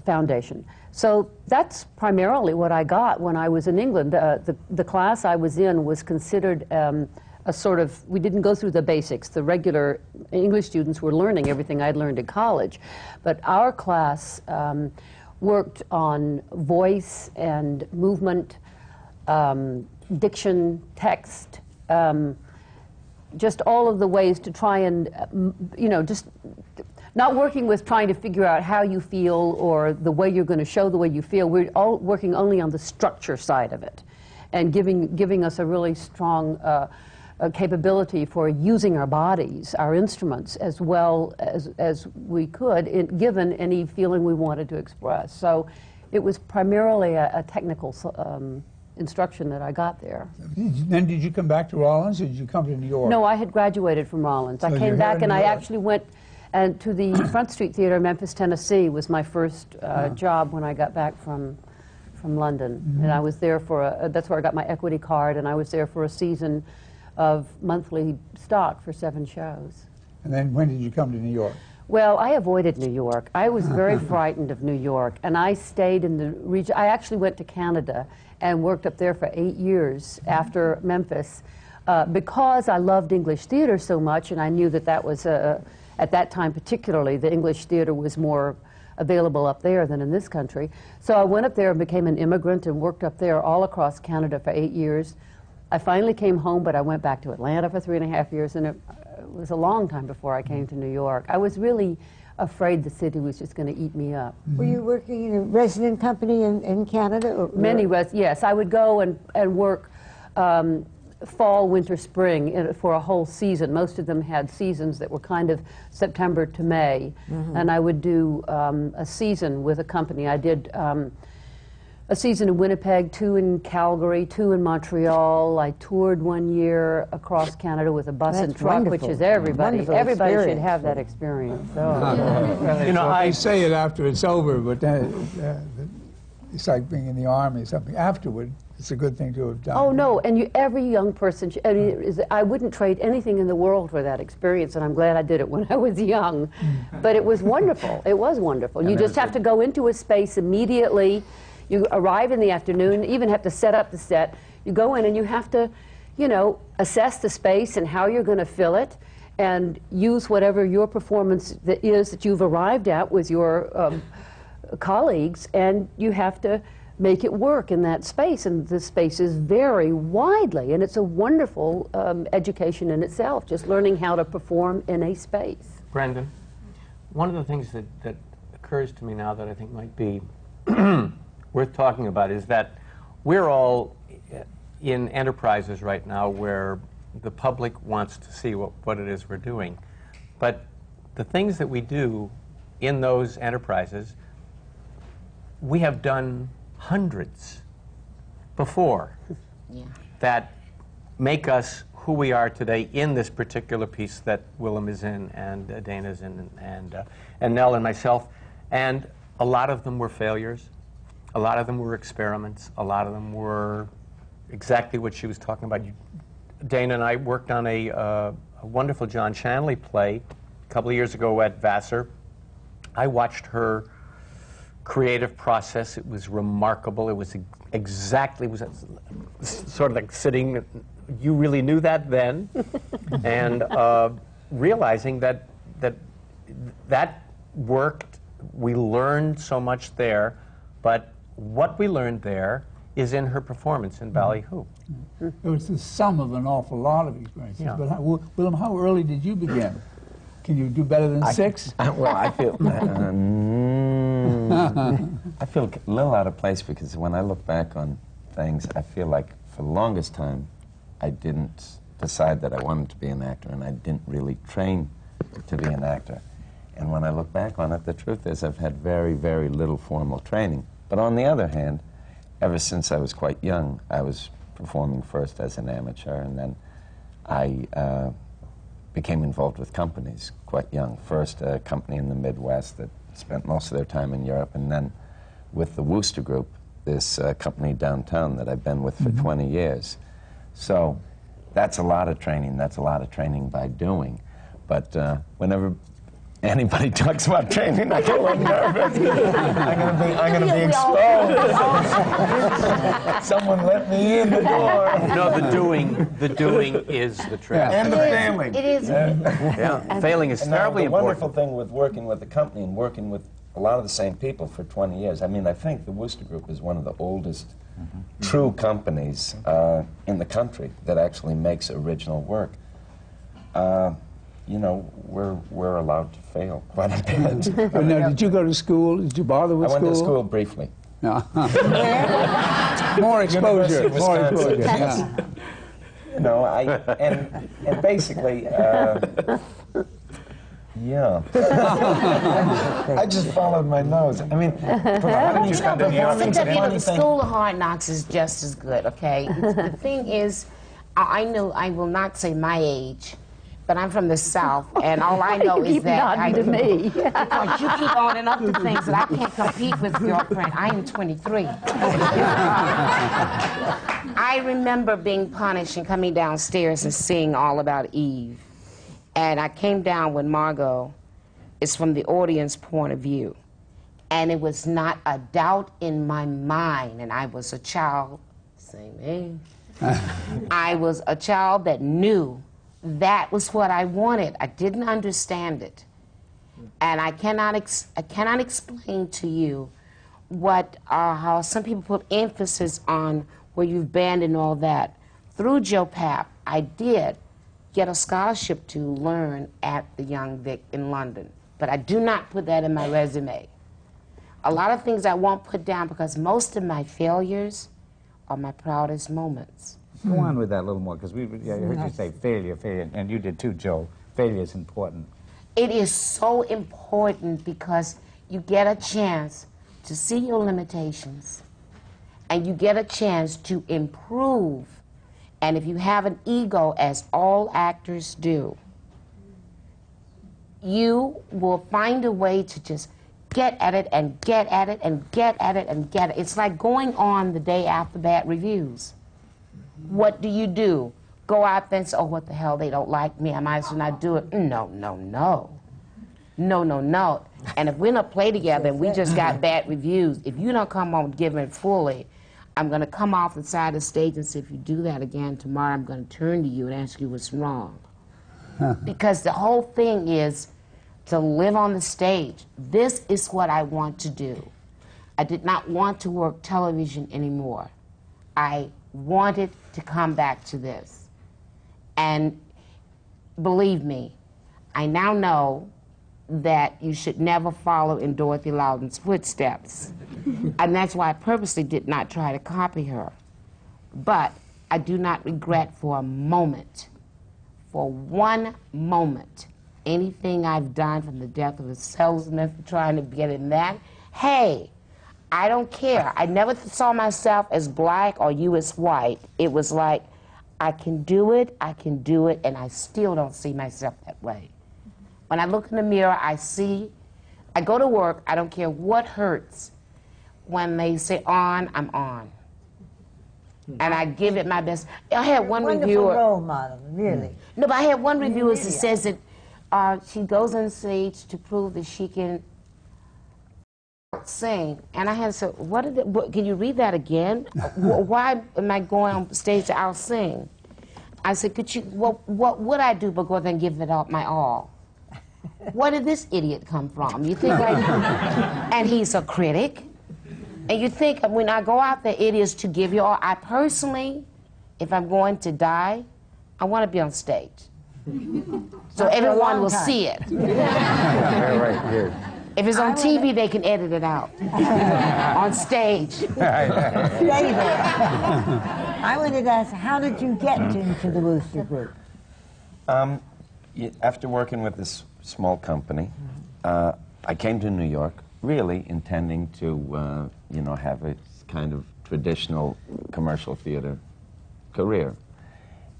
foundation. So that's primarily what I got when I was in England. The class I was in was considered a sort of, we didn't go through the basics. The regular English students were learning everything I'd learned in college. But our class worked on voice and movement, diction, text, just all of the ways to try and, you know, just not working with trying to figure out how you feel or the way you're going to show the way you feel. We're all working only on the structure side of it and giving us a really strong capability for using our bodies, our instruments, as well as we could, given any feeling we wanted to express. So it was primarily a technical instruction that I got there. Then did you come back to Rollins, or did you come to New York? No, I had graduated from Rollins. I came back, and I actually went to the Front Street Theater in Memphis, Tennessee was my first job when I got back from London. Mm-hmm. And I was there for that's where I got my equity card, and I was there for a season of monthly stock for 7 shows. And then when did you come to New York? Well, I avoided New York. I was very frightened of New York, and I stayed in the region. I actually went to Canada and worked up there for 8 years after Memphis because I loved English theater so much, and I knew that that was, at that time particularly, the English theater was more available up there than in this country. So I went up there and became an immigrant and worked up there all across Canada for 8 years. I finally came home, but I went back to Atlanta for 3.5 years, and it was a long time before I came to New York. I was really afraid the city was just going to eat me up. Were you working in a resident company in Canada? Or Yes, I would go and work fall, winter, spring for a whole season. Most of them had seasons that were kind of September to May, and I would do a season with a company. I did a season in Winnipeg, 2 in Calgary, 2 in Montreal. I toured 1 year across Canada with a bus and truck, which is everybody should have that experience. So. You know, I say it after it's over, but it's like being in the army or something. Afterward, it's a good thing to have done. Oh no, and every young person, I wouldn't trade anything in the world for that experience, and I'm glad I did it when I was young. But it was wonderful. It was wonderful. You just have to go into a space immediately. You arrive in the afternoon, even have to set up the set. You go in and you have to, you know, assess the space and how you're going to fill it and use whatever your performance that you've arrived at with your colleagues, and you have to make it work in that space, and the spaces vary widely, and it's a wonderful education in itself, just learning how to perform in a space. Brendan, one of the things that occurs to me now that I think might be worth talking about is that we're all in enterprises right now where the public wants to see what it is we're doing. But the things that we do in those enterprises, we have done hundreds before that make us who we are today in this particular piece that Willem is in, and Dana's in, and Nell and myself. And a lot of them were failures. A lot of them were experiments. A lot of them were exactly what she was talking about. Dana and I worked on a wonderful John Shanley play a couple of years ago at Vassar. I watched her creative process. It was remarkable. It was exactly, it was sort of like sitting, you really knew that then, and realizing that worked. We learned so much there, but what we learned there is in her performance in Ballyhoo. It was the sum of an awful lot of experiences. Yeah. But Willem, how early did you begin? Can you do better than 6? Well, I feel I feel a little out of place because when I look back on things, I feel like for the longest time, I didn't decide that I wanted to be an actor, and I didn't really train to be an actor. And when I look back on it, the truth is I've had very, very little formal training. But on the other hand, ever since I was quite young, I was performing first as an amateur, and then I became involved with companies quite young. First, a company in the Midwest that spent most of their time in Europe, and then with the Wooster Group, this company downtown that I've been with for 20 years. So that's a lot of training. That's a lot of training by doing. But whenever anybody talks about training, I get a little nervous. I'm gonna be exposed. Someone let me in the door. No, the doing is the training. And the failing. It is. Yeah, failing is terribly the wonderful important. thing with working with the company and working with a lot of the same people for 20 years. I mean, I think the Wooster Group is one of the oldest true companies in the country that actually makes original work. You know, we're allowed to fail quite a bit. Now, did you go to school? Did you bother with school? I went to school briefly. No. More exposure. University of More Wisconsin. exposure. Yeah. You know, and basically, yeah. I just followed my nose. I mean, The School of Hard Knocks is just as good, okay? The thing is, I know I will not say my age, but I'm from the South, and all I know is that to me. because you keep on and up to things that I can't compete with, girlfriend. I am 23. I remember being punished and coming downstairs and seeing All About Eve. And I came down with Margot. It's from the audience point of view. And it was not a doubt in my mind, and I was a child, same age. I was a child that knew that was what I wanted. I didn't understand it. And I cannot explain to you what, how some people put emphasis on where you've been and all that. Through Joe Papp, I did get a scholarship to learn at the Young Vic in London. But I do not put that in my resume. A lot of things I won't put down because most of my failures are my proudest moments. Go on with that a little more, because I heard you say failure, and you did too, Joe. Failure is important. It is so important because you get a chance to see your limitations, and you get a chance to improve. And if you have an ego, as all actors do, you will find a way to just get at it and get at it and get at it and get it. It's like going on the day after bad reviews. What do? Go out there and say, oh, what the hell, they don't like me, I might as well not do it. No, no, no. No, no, no. And if we're in a play together and we just got bad reviews, if you don't come on giving it fully, I'm going to come off the side of the stage and say, if you do that again tomorrow, I'm going to turn to you and ask you what's wrong. Because the whole thing is to live on the stage. This is what I want to do. I did not want to work television anymore. I wanted to come back to this. And believe me, I now know that you should never follow in Dorothy Loudon's footsteps. And that's why I purposely did not try to copy her. But I do not regret for a moment, for one moment, anything I've done, from the death of a salesman for trying to get in that. Hey, I don't care. I never saw myself as black or you as white. It was like, I can do it, and I still don't see myself that way. When I look in the mirror, I go to work, I don't care what hurts. When they say on, I'm on. And I give it my best. I had one reviewer. Wonderful role model, really. No, but I had one reviewer who says that she goes on stage to prove that she can sing. And I had to say, can you read that again? Why am I going on stage to out-sing? I said, what would I do but go there and give it my all? Where did this idiot come from? You think like, and he's a critic. And you think when I go out there, it is to give you all. I personally, if I'm going to die, I want to be on stage. So everyone will see it. Right. If it's on TV, they can edit it out. On stage. David, I wanted to ask, how did you get into the Wooster Group? After working with this small company, I came to New York, really intending to, have a kind of traditional commercial theater career.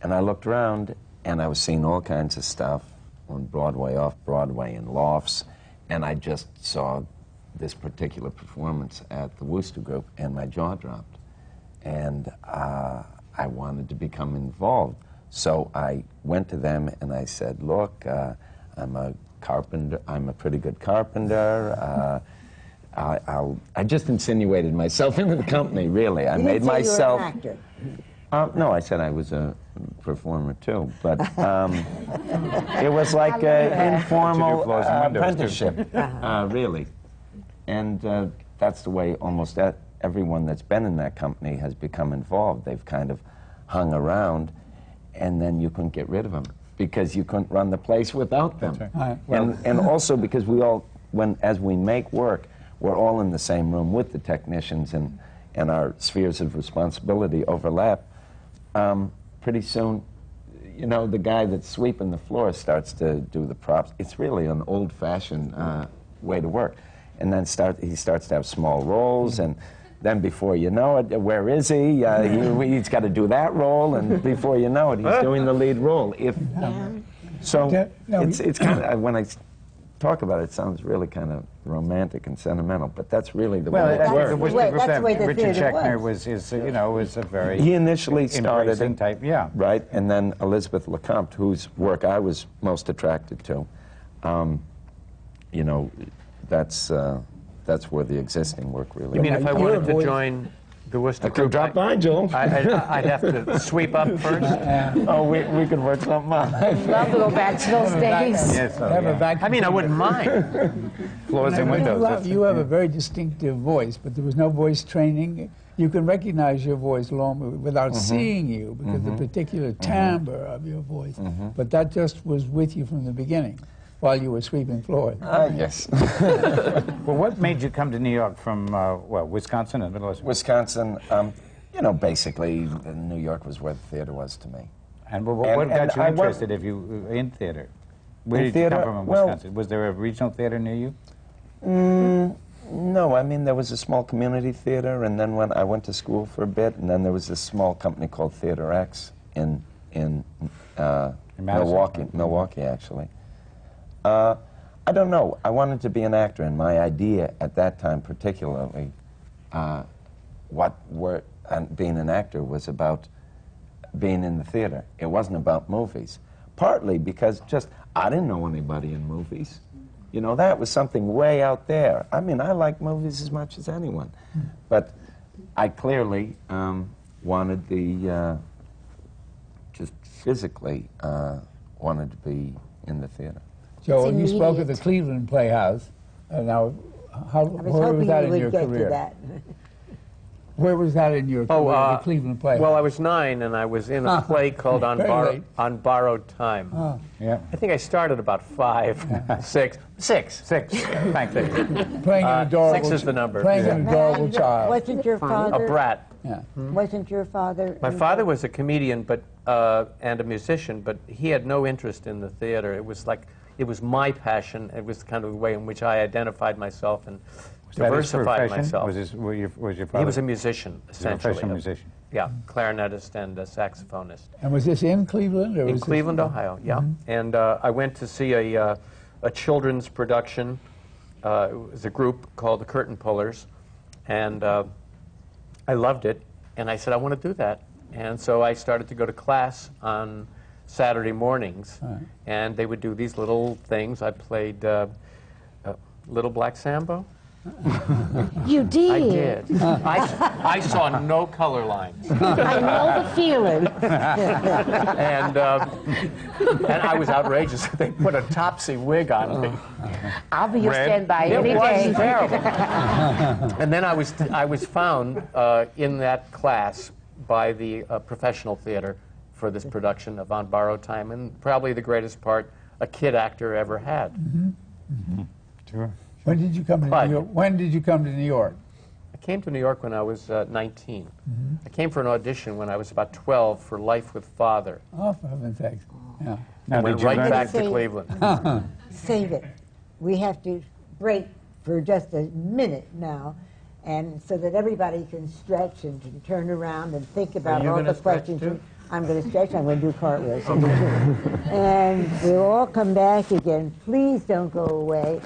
And I looked around, and I was seeing all kinds of stuff on Broadway, off-Broadway, and lofts, and I just saw this particular performance at the Wooster Group, and my jaw dropped. And I wanted to become involved. So I went to them, and I said, look, I'm a carpenter, I'm a pretty good carpenter. I just insinuated myself into the company, really. I made myself. You were an actor. No, I said I was a performer too, but it was like an informal apprenticeship, really. And that's the way almost everyone that's been in that company has become involved. They've kind of hung around, and then you couldn't get rid of them because you couldn't run the place without them. That's right. Well, and also because we all, as we make work, we're all in the same room with the technicians, and our spheres of responsibility overlap. Pretty soon, the guy that's sweeping the floor starts to do the props. It's really an old-fashioned way to work. And then he starts to have small roles, and then before you know it, where is he? He's got to do that role, and before you know it, he's doing the lead role. So it's kind of, when I talk about it, it sounds really kind of romantic and sentimental, but that's really the way it works. That's the way the Richard theater Schechner was. was a very He initially started it, type, yeah. right, and then Elizabeth LeCompte, whose work I was most attracted to. That's where the existing work really. You mean if I wanted to join the Wooster Group? Drop by, Joel. I'd have to sweep up first? We could work something out. I'd love to go back to those days. Yes, I mean, I wouldn't mind. Floors and windows. You have a very distinctive voice, but there was no voice training. You can recognize your voice long without seeing you because the particular timbre of your voice. But that just was with you from the beginning while you were sweeping floors. Yes. Well, what made you come to New York from, Wisconsin and Middle West? Wisconsin, basically, New York was where the theater was to me. And what got you interested in theater? Where did you come from in Wisconsin? Was there a regional theater near you? No, I mean, there was a small community theater, and then when I went to school for a bit, and then there was this small company called Theater X in Milwaukee, actually. I don't know. I wanted to be an actor, and my idea at that time, particularly, being an actor was about being in the theater. It wasn't about movies. Partly because I didn't know anybody in movies. That was something way out there. I mean, I like movies as much as anyone. But I clearly wanted just physically wanted to be in the theater. Joe, you spoke of the Cleveland Playhouse. Now, I was hoping you would get to that. Where was that in your career, the Cleveland play? Well, I was 9, and I was in a play called On Borrowed Time. Oh. Yeah. I think I started about 5, 6. Thank you. Playing an adorable, 6 is the number. Playing an adorable child. Wasn't your father? A brat. Yeah. Wasn't your father? My father was a comedian, but and a musician, but he had no interest in the theater. It was like it was my passion. It was kind of the way in which I identified myself and diversified myself. Was your father? He was a musician, essentially. A professional musician. Yeah, clarinetist and a saxophonist. And was this in Cleveland? Or In was Cleveland, this... Ohio, yeah. And I went to see a children's production. It was a group called the Curtain Pullers, and I loved it. And I said, I want to do that. And so I started to go to class on Saturday mornings, and they would do these little things. I played Little Black Sambo. You did? I did. I saw no color lines. I know the feeling. And I was outrageous. They put a Topsy wig on me. I'll be your standby any day. It was terrible. And then I was found in that class by the professional theater for this production of On Borrowed Time, and probably the greatest part a kid actor ever had. Sure. When did you come to New York? When did you come to New York? I came to New York when I was 19. I came for an audition when I was about 12 for Life with Father. Oh, for heaven's sakes. Yeah. Now, Went right back to Cleveland. Save it. We have to break for just a minute now, and so that everybody can stretch and can turn around and think about all the questions. I'm going to stretch. I'm going to do cartwheels. And we'll all come back again. Please don't go away.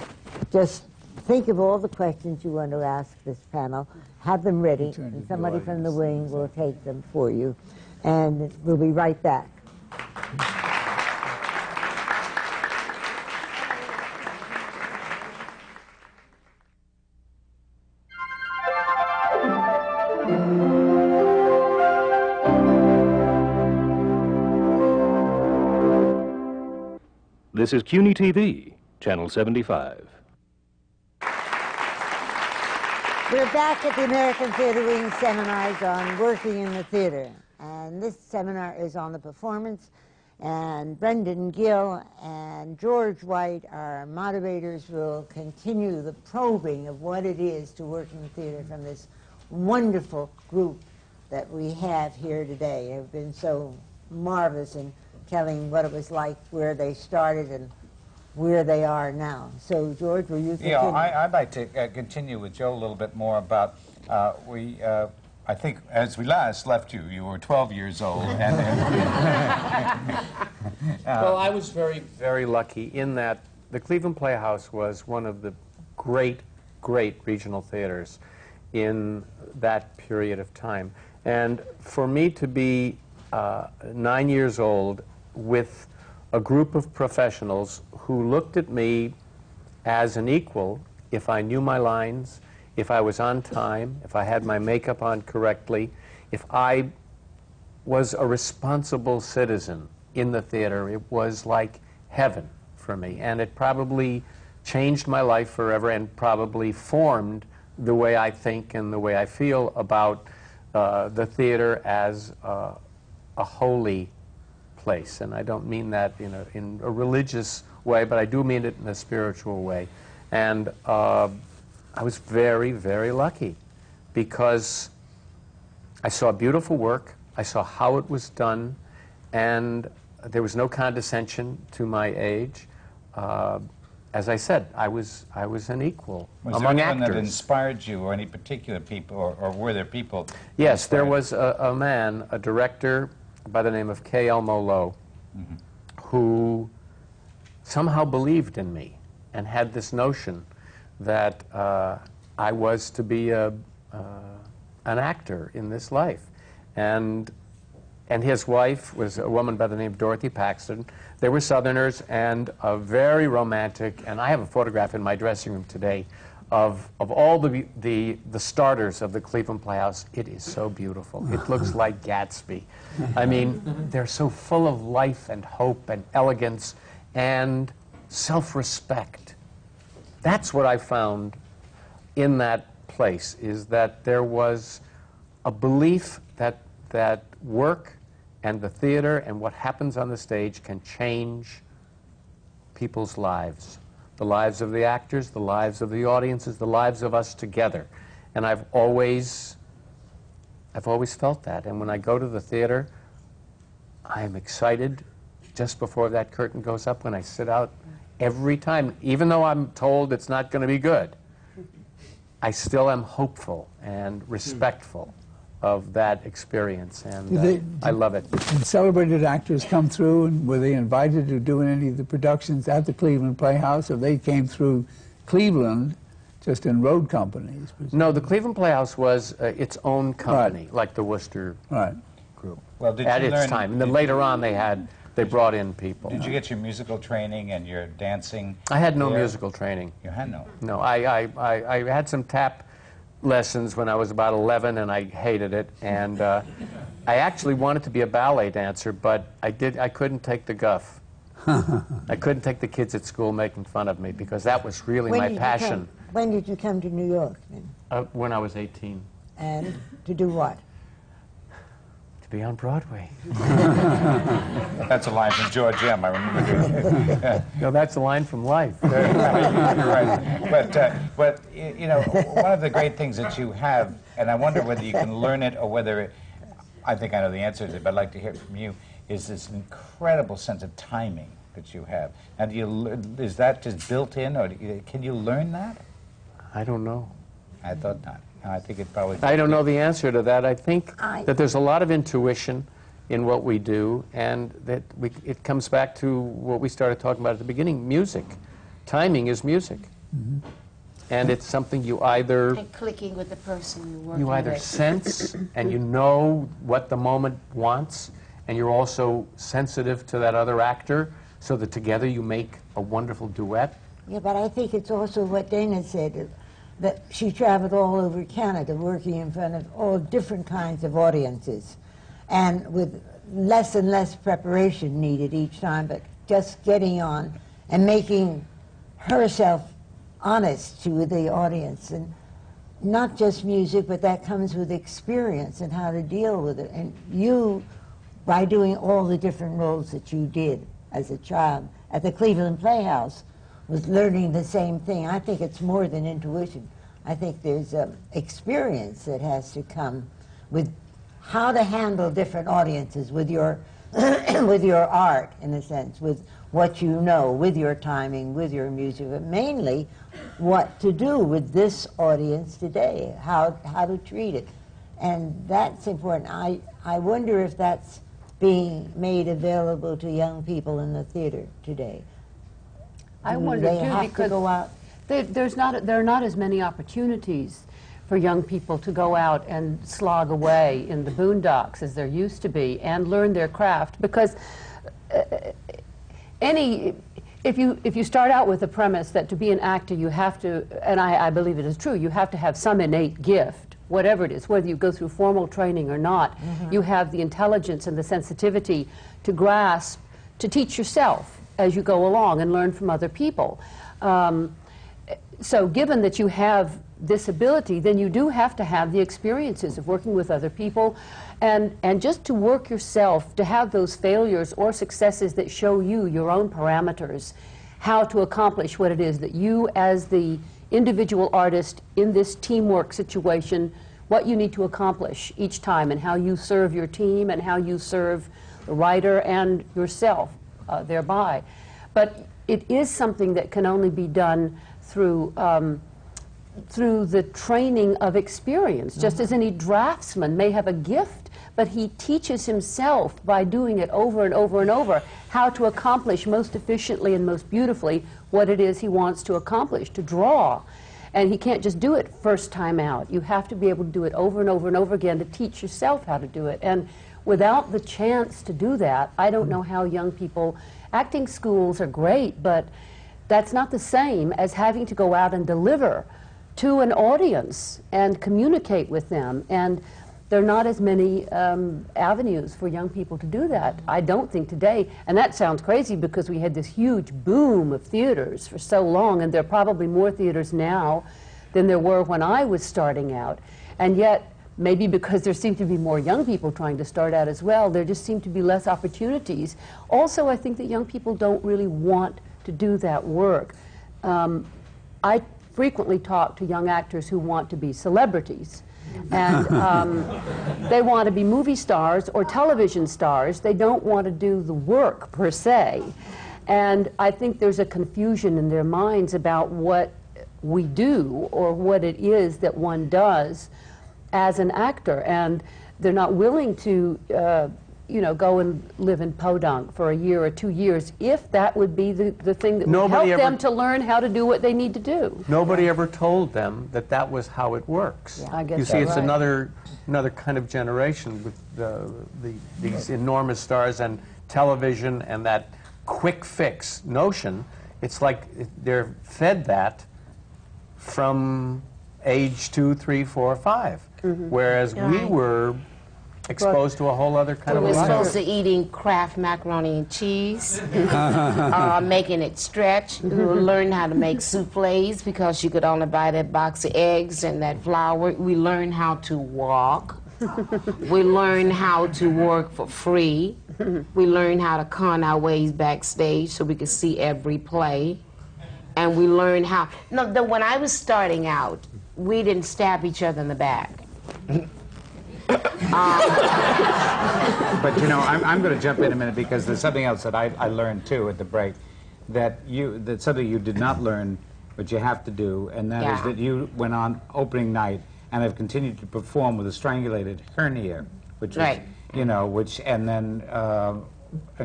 Just think of all the questions you want to ask this panel. Have them ready, and somebody from the wing will take them for you. And we'll be right back. This is CUNY TV, Channel 75. We're back at the American Theater Wing seminars on working in the theater. And this seminar is on the performance. And Brendan Gill and George White, our moderators, will continue the probing of what it is to work in the theater from this wonderful group that we have here today. They've been so marvelous in telling what it was like, where they started, and where they are now. So, George, will you continue? Yeah, I'd like to continue with Joe a little bit more about, I think as we last left you, you were 12 years old. Well, I was very, very lucky in that the Cleveland Playhouse was one of the great, great regional theaters in that period of time. And for me to be 9 years old with a group of professionals who looked at me as an equal if I knew my lines, if I was on time, if I had my makeup on correctly, if I was a responsible citizen in the theater. It was like heaven for me, and it probably changed my life forever and probably formed the way I think and the way I feel about the theater as a holy place. And I don't mean that in a religious way, but I do mean it in a spiritual way. And I was very, very lucky because I saw beautiful work, I saw how it was done, and there was no condescension to my age. As I said, I was an equal among there anyone actors. that inspired you, or any particular people, or were there people? Yes, there was a man, a director by the name of K. Elmo Lowe, who somehow believed in me and had this notion that I was to be an actor in this life. And his wife was a woman by the name of Dorothy Paxton. They were Southerners and very romantic. And I have a photograph in my dressing room today of all the starters of the Cleveland Playhouse. It is so beautiful. It looks like Gatsby. I mean, they're so full of life and hope and elegance and self-respect. That's what I found in that place is that there was a belief that work and the theater and what happens on the stage can change people's lives. The lives of the actors, the lives of the audiences, the lives of us together. And I've always felt that. And when I go to the theater, I am excited just before that curtain goes up when I sit out every time. Even though I'm told it's not going to be good, I still am hopeful and respectful of that experience, and I love it. Did celebrated actors come through, and were they invited to do any of the productions at the Cleveland Playhouse, or they came through Cleveland just in road companies? No, the Cleveland Playhouse was its own company, like the Worcester Group. Well, did at you its learn, time. And then later on, they brought in people. Did you get your musical training and your dancing? I had no musical training. You had no? No, I had some tap lessons when I was about 11, and I hated it. And I actually wanted to be a ballet dancer, but I couldn't take the guff. I couldn't take the kids at school making fun of me, because that was really my passion. When did you come to New York, then? When I was 18. And to do what? To be on Broadway. That's a line from George M. I remember. No, that's a line from life. Right. But you know, one of the great things that you have, and I wonder whether you can learn it or whether I think I know the answer to it, but I'd like to hear it from you, is this incredible sense of timing that you have. And is that just built in, or can you learn that? I don't know. I thought not. I think it probably... I don't know the answer to that. I think that there's a lot of intuition in what we do, and that it comes back to what we started talking about at the beginning, music. Timing is music. Mm-hmm. And it's something you either... And clicking with the person you're working with. You either sense, and you know what the moment wants, and you're also sensitive to that other actor, so that together you make a wonderful duet. Yeah, but I think it's also what Dana said, that she traveled all over Canada working in front of all different kinds of audiences, and with less and less preparation needed each time, but just getting on and making herself honest to the audience. And not just music, but that comes with experience and how to deal with it. And you, by doing all the different roles that you did as a child at the Cleveland Playhouse, was learning the same thing. I think it's more than intuition. I think there's experience that has to come with how to handle different audiences with your with your art, in a sense, with what you know, with your timing, with your music, but mainly what to do with this audience today, how to treat it. And that's important. I wonder if that's being made available to young people in the theater today. I wonder too, because there are not as many opportunities for young people to go out and slog away in the boondocks as there used to be and learn their craft, because if you start out with the premise that to be an actor you have to, and I believe it is true, you have to have some innate gift, whatever it is, whether you go through formal training or not. Mm-hmm. You have the intelligence and the sensitivity to grasp, to teach yourself as you go along and learn from other people. So given that you have this ability, then you do have to have the experiences of working with other people, and just to work yourself, to have those failures or successes that show you your own parameters, how to accomplish what it is that you as the individual artist in this teamwork situation, what you need to accomplish each time, and how you serve your team and how you serve the writer and yourself thereby. But it is something that can only be done through the training of experience, just as any draftsman may have a gift, but he teaches himself by doing it over and over and over how to accomplish most efficiently and most beautifully what it is he wants to accomplish, to draw. And he can't just do it first time out. You have to be able to do it over and over and over again to teach yourself how to do it. And without the chance to do that, I don't know how young people... Acting schools are great, but that's not the same as having to go out and deliver to an audience and communicate with them. And there are not as many avenues for young people to do that, I don't think, today. And that sounds crazy because we had this huge boom of theaters for so long, and there are probably more theaters now than there were when I was starting out. And yet, maybe because there seem to be more young people trying to start out as well, there just seem to be less opportunities. Also, I think that young people don't really want to do that work. I frequently talk to young actors who want to be celebrities. And they want to be movie stars or television stars. They don't want to do the work, per se. And I think there's a confusion in their minds about what we do or what it is that one does as an actor. And they're not willing to you know, go and live in Podunk for a year or 2 years if that would be the thing that would help them to learn how to do what they need to do. Nobody ever told them that that was how it works. Yeah, I guess you see, it's right. another kind of generation with these enormous stars and television and that quick fix notion. It's like they're fed that from age 2, 3, 4, 5, whereas we were exposed to a whole other kind of life. We were life. supposed to eating Kraft macaroni and cheese, making it stretch. We learned how to make souffles because you could only buy that box of eggs and that flour. We learned how to walk. We learned how to work for free. We learned how to con our ways backstage so we could see every play. And we learned how... when I was starting out, we didn't stab each other in the back. But you know, I'm going to jump in a minute because there's something else that I learned too at the break, that's something you did not learn, but you have to do, and that is that you went on opening night and have continued to perform with a strangulated hernia, which is, you know, and then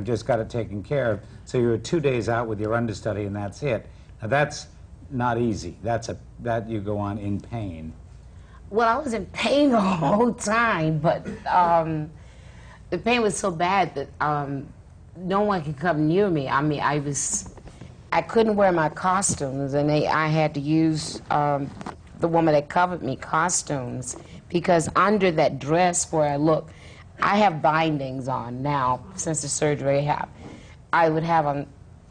just got it taken care of. So you were 2 days out with your understudy, and that's it. Now that's not easy. That you go on in pain. Well, I was in pain the whole time, but the pain was so bad that no one could come near me. I mean, I couldn't wear my costumes, and I had to use the woman that covered me costumes, because under that dress where I look, I have bindings on now since the surgery I would have on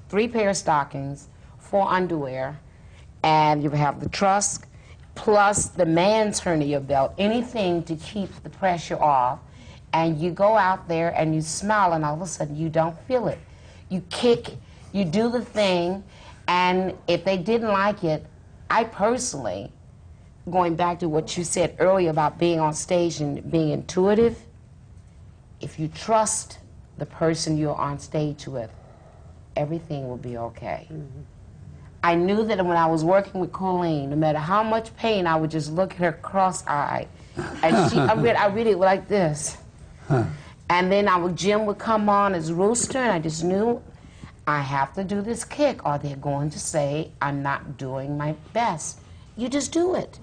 3 pair of stockings, 4 underwear, and you would have the truss, plus the man's hernia belt, anything to keep the pressure off. And you go out there and you smile, and all of a sudden you don't feel it. You kick, you do the thing, and if they didn't like it, I personally, going back to what you said earlier about being on stage and being intuitive, if you trust the person you're on stage with, everything will be okay. I knew that when I was working with Colleen, no matter how much pain, I would just look at her cross-eyed. And I really like this. And then Jim would come on as rooster, and I just knew I have to do this kick, or they're going to say I'm not doing my best. You just do it.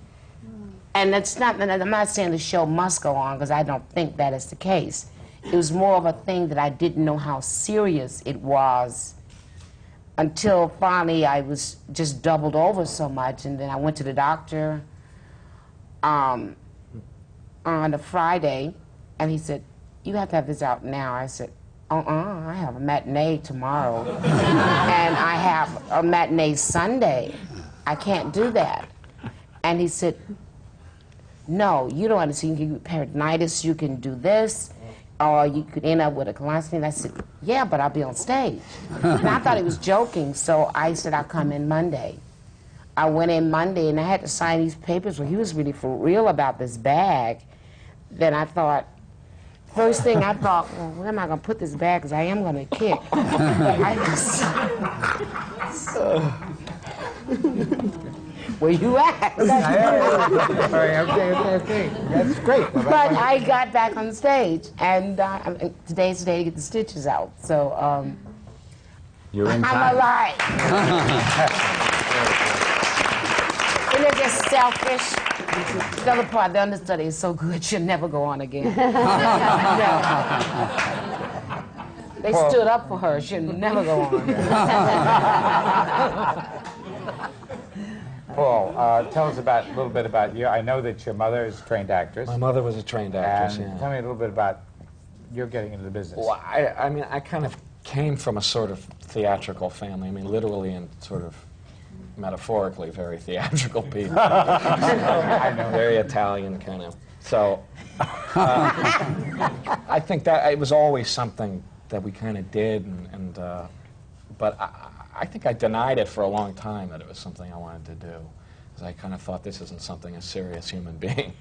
And I'm not saying the show must go on, because I don't think that is the case. It was more of a thing that I didn't know how serious it was, until finally I was just doubled over so much, and then I went to the doctor on a Friday, and he said, "You have to have this out now." I said, I have a matinee tomorrow, and I have a matinee Sunday. I can't do that. And he said, "No, you don't understand. You can get peritonitis, you can do this, or you could end up with a colonoscopy." And I said, "Yeah, but I'll be on stage." And I thought he was joking, so I said, "I'll come in Monday." I went in Monday, and I had to sign these papers where he was really for real about this bag. Then I thought, first thing I thought, well, where am I going to put this bag, because I am going to kick. Where you at? Okay. That's great. But I got back on stage, and today's the day to get the stitches out. So you're in time. I'm alive. And they're just selfish. The other part, the understudy is so good, she'll never go on again. They stood up for her. She'll never go on. Paul, tell us a little bit about you. I know that your mother is a trained actress. My mother was a trained actress, and tell me a little bit about your getting into the business. Well, I mean, I kind of came from a sort of theatrical family. I mean, literally and sort of metaphorically very theatrical people. I know. Very Italian kind of. So I think that it was always something that we kind of did, but I think I denied it for a long time that it was something I wanted to do, because I kind of thought this isn't something a serious human being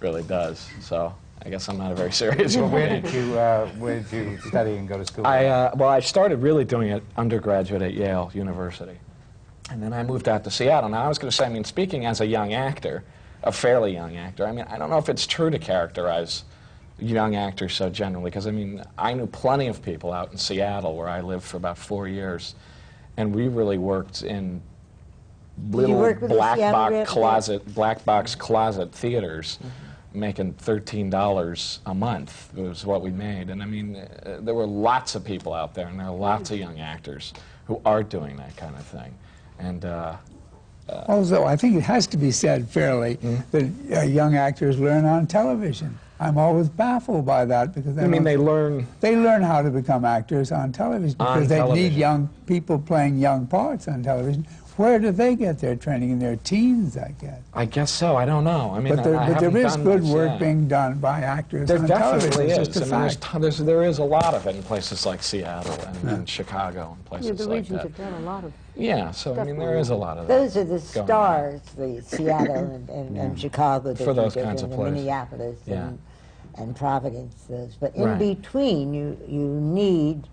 really does. So I guess I'm not a very serious human being. Where did you study and go to school? Well, I started really doing it undergraduate at Yale University. And then I moved out to Seattle. Now, I was going to say, I mean, speaking as a young actor, a fairly young actor, I mean, I don't know if it's true to characterize young actors so generally, because, I mean, I knew plenty of people out in Seattle, where I lived for about 4 years, and we really worked in little black box closet theaters, making $13 a month was what we made. And I mean, there were lots of people out there, and there are lots of young actors who are doing that kind of thing. And also, I think it has to be said fairly that young actors learn on television. I'm always baffled by that, because they learn how to become actors on television, because they need young people playing young parts on television. Where do they get their training? In their teens, I guess. I guess so. I don't know. I mean, but there is good work being done by actors on television. There definitely is. It's just a fact. There is a lot of it in places like Seattle and Chicago and places like that. The regions have done a lot of. Yeah, so I mean, there is a lot of that. Those are the stars, the Seattle and Chicago, for those kinds of places. Minneapolis and Providence. But in between, you need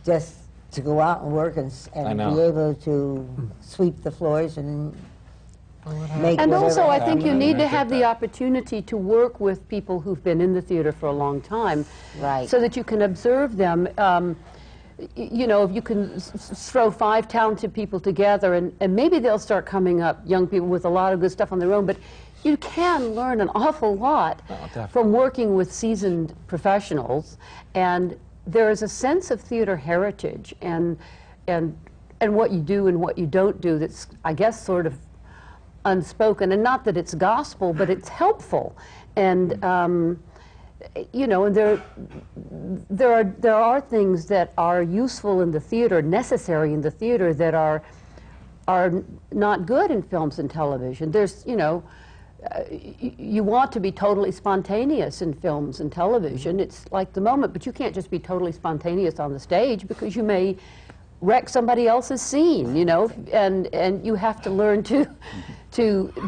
just to go out and work and be able to sweep the floors and make. And also, I think you need to have the opportunity to work with people who've been in the theater for a long time, right? So that you can observe them. You know, if you can throw 5 talented people together, and maybe they'll start coming up, young people with a lot of good stuff on their own, but you can learn an awful lot from working with seasoned professionals. And there is a sense of theater heritage and what you do and what you don't do that's, I guess, sort of unspoken. And not that it's gospel, but it's helpful. And you know, and there are things that are useful in the theater, necessary in the theater, that are not good in films and television. There's, you know, you want to be totally spontaneous in films and television. It's like the moment, but you can't just be totally spontaneous on the stage, because you may wreck somebody else's scene, you know, and you have to learn to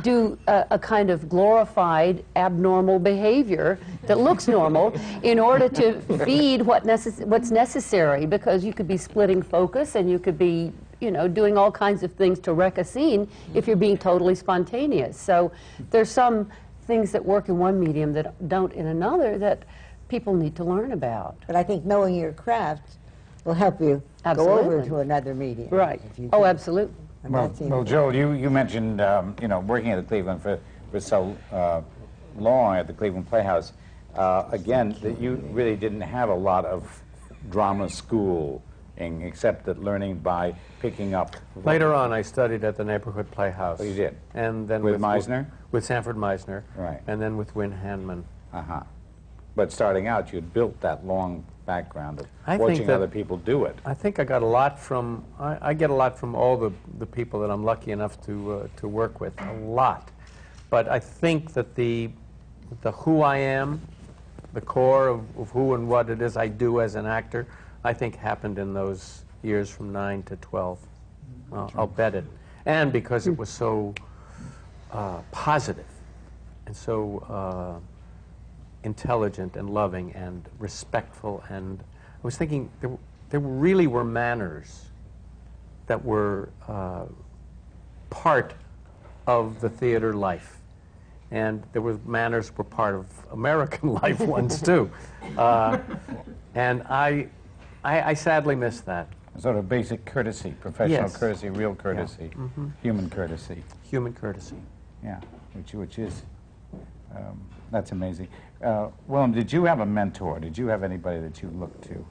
do a kind of glorified abnormal behavior that looks normal in order to feed what's necessary, because you could be splitting focus and you could be, you know, doing all kinds of things to wreck a scene if you're being totally spontaneous. So there's some things that work in one medium that don't in another that people need to learn about. But I think knowing your craft will help you go over to another medium. Right. Oh, absolutely. Well, Joel, you mentioned you know, working at the Cleveland for so long at the Cleveland Playhouse. Again, that you really didn't have a lot of drama school, except that learning by picking up. Later on, I studied at the neighborhood playhouse. Oh, you did? And then with Meisner? With Sanford Meisner. Right. And then with Wynn Handman. But starting out, you had built that long background of watching other people do it. I think I got a lot from, I get a lot from all the people that I'm lucky enough to work with, a lot. But I think that the who I am, the core of who and what it is I do as an actor, I think happened in those years from 9 to 12. I'll bet it. And because it was so positive and so intelligent and loving and respectful, and I was thinking there really were manners that were part of the theater life, and there were manners were part of American life once too, and I sadly miss that. Sort of basic courtesy, professional courtesy, real courtesy, human courtesy. Human courtesy. Yeah, which is, that's amazing. Willem, did you have a mentor? Did you have anybody that you looked to?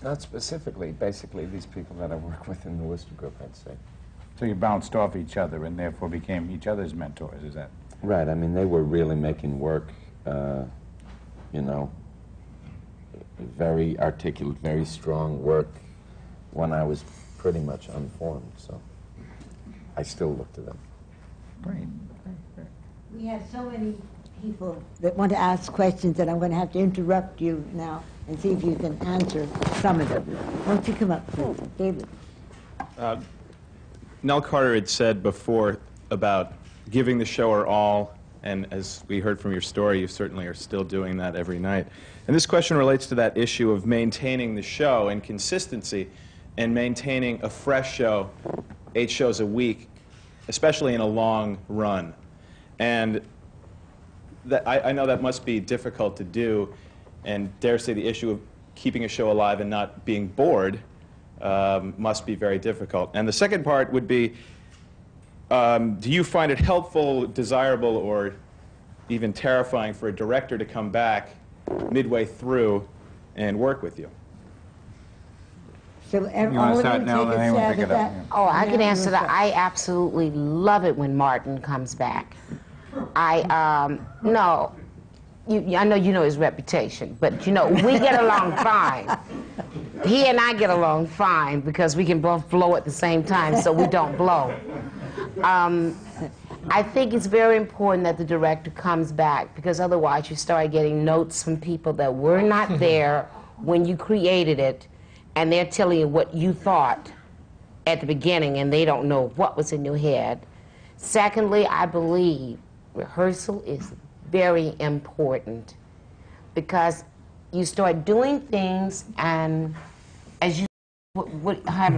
Not specifically. Basically, these people that I work with in the Worcester group, I'd say. So you bounced off each other and therefore became each other's mentors, is that? Right. I mean, they were really making work, you know, very articulate, very strong work when I was pretty much unformed, so I still look to them. Great. We have so many people that want to ask questions that I'm going to have to interrupt you now and see if you can answer some of them. Won't you come up, please? David. Nell Carter had said before about giving the show her all, and as we heard from your story, you certainly are still doing that every night. And this question relates to that issue of maintaining the show and consistency and maintaining a fresh show, 8 shows a week, especially in a long run. And that, I know that must be difficult to do, and dare say the issue of keeping a show alive and not being bored must be very difficult. And the second part would be, do you find it helpful, desirable, or even terrifying for a director to come back midway through and work with you? So You want to start now, then anyone pick it up? Yeah. Oh, I can answer that. I absolutely love it when Martin comes back. No, I know you know his reputation, but you know, we get along fine. He and I get along fine because we can both blow at the same time, so we don't blow. I think it's very important that the director comes back, because otherwise you start getting notes from people that were not there when you created it, and they're telling you what you thought at the beginning, and they don't know what was in your head. Secondly, I believe rehearsal is very important, because you start doing things, and as you, I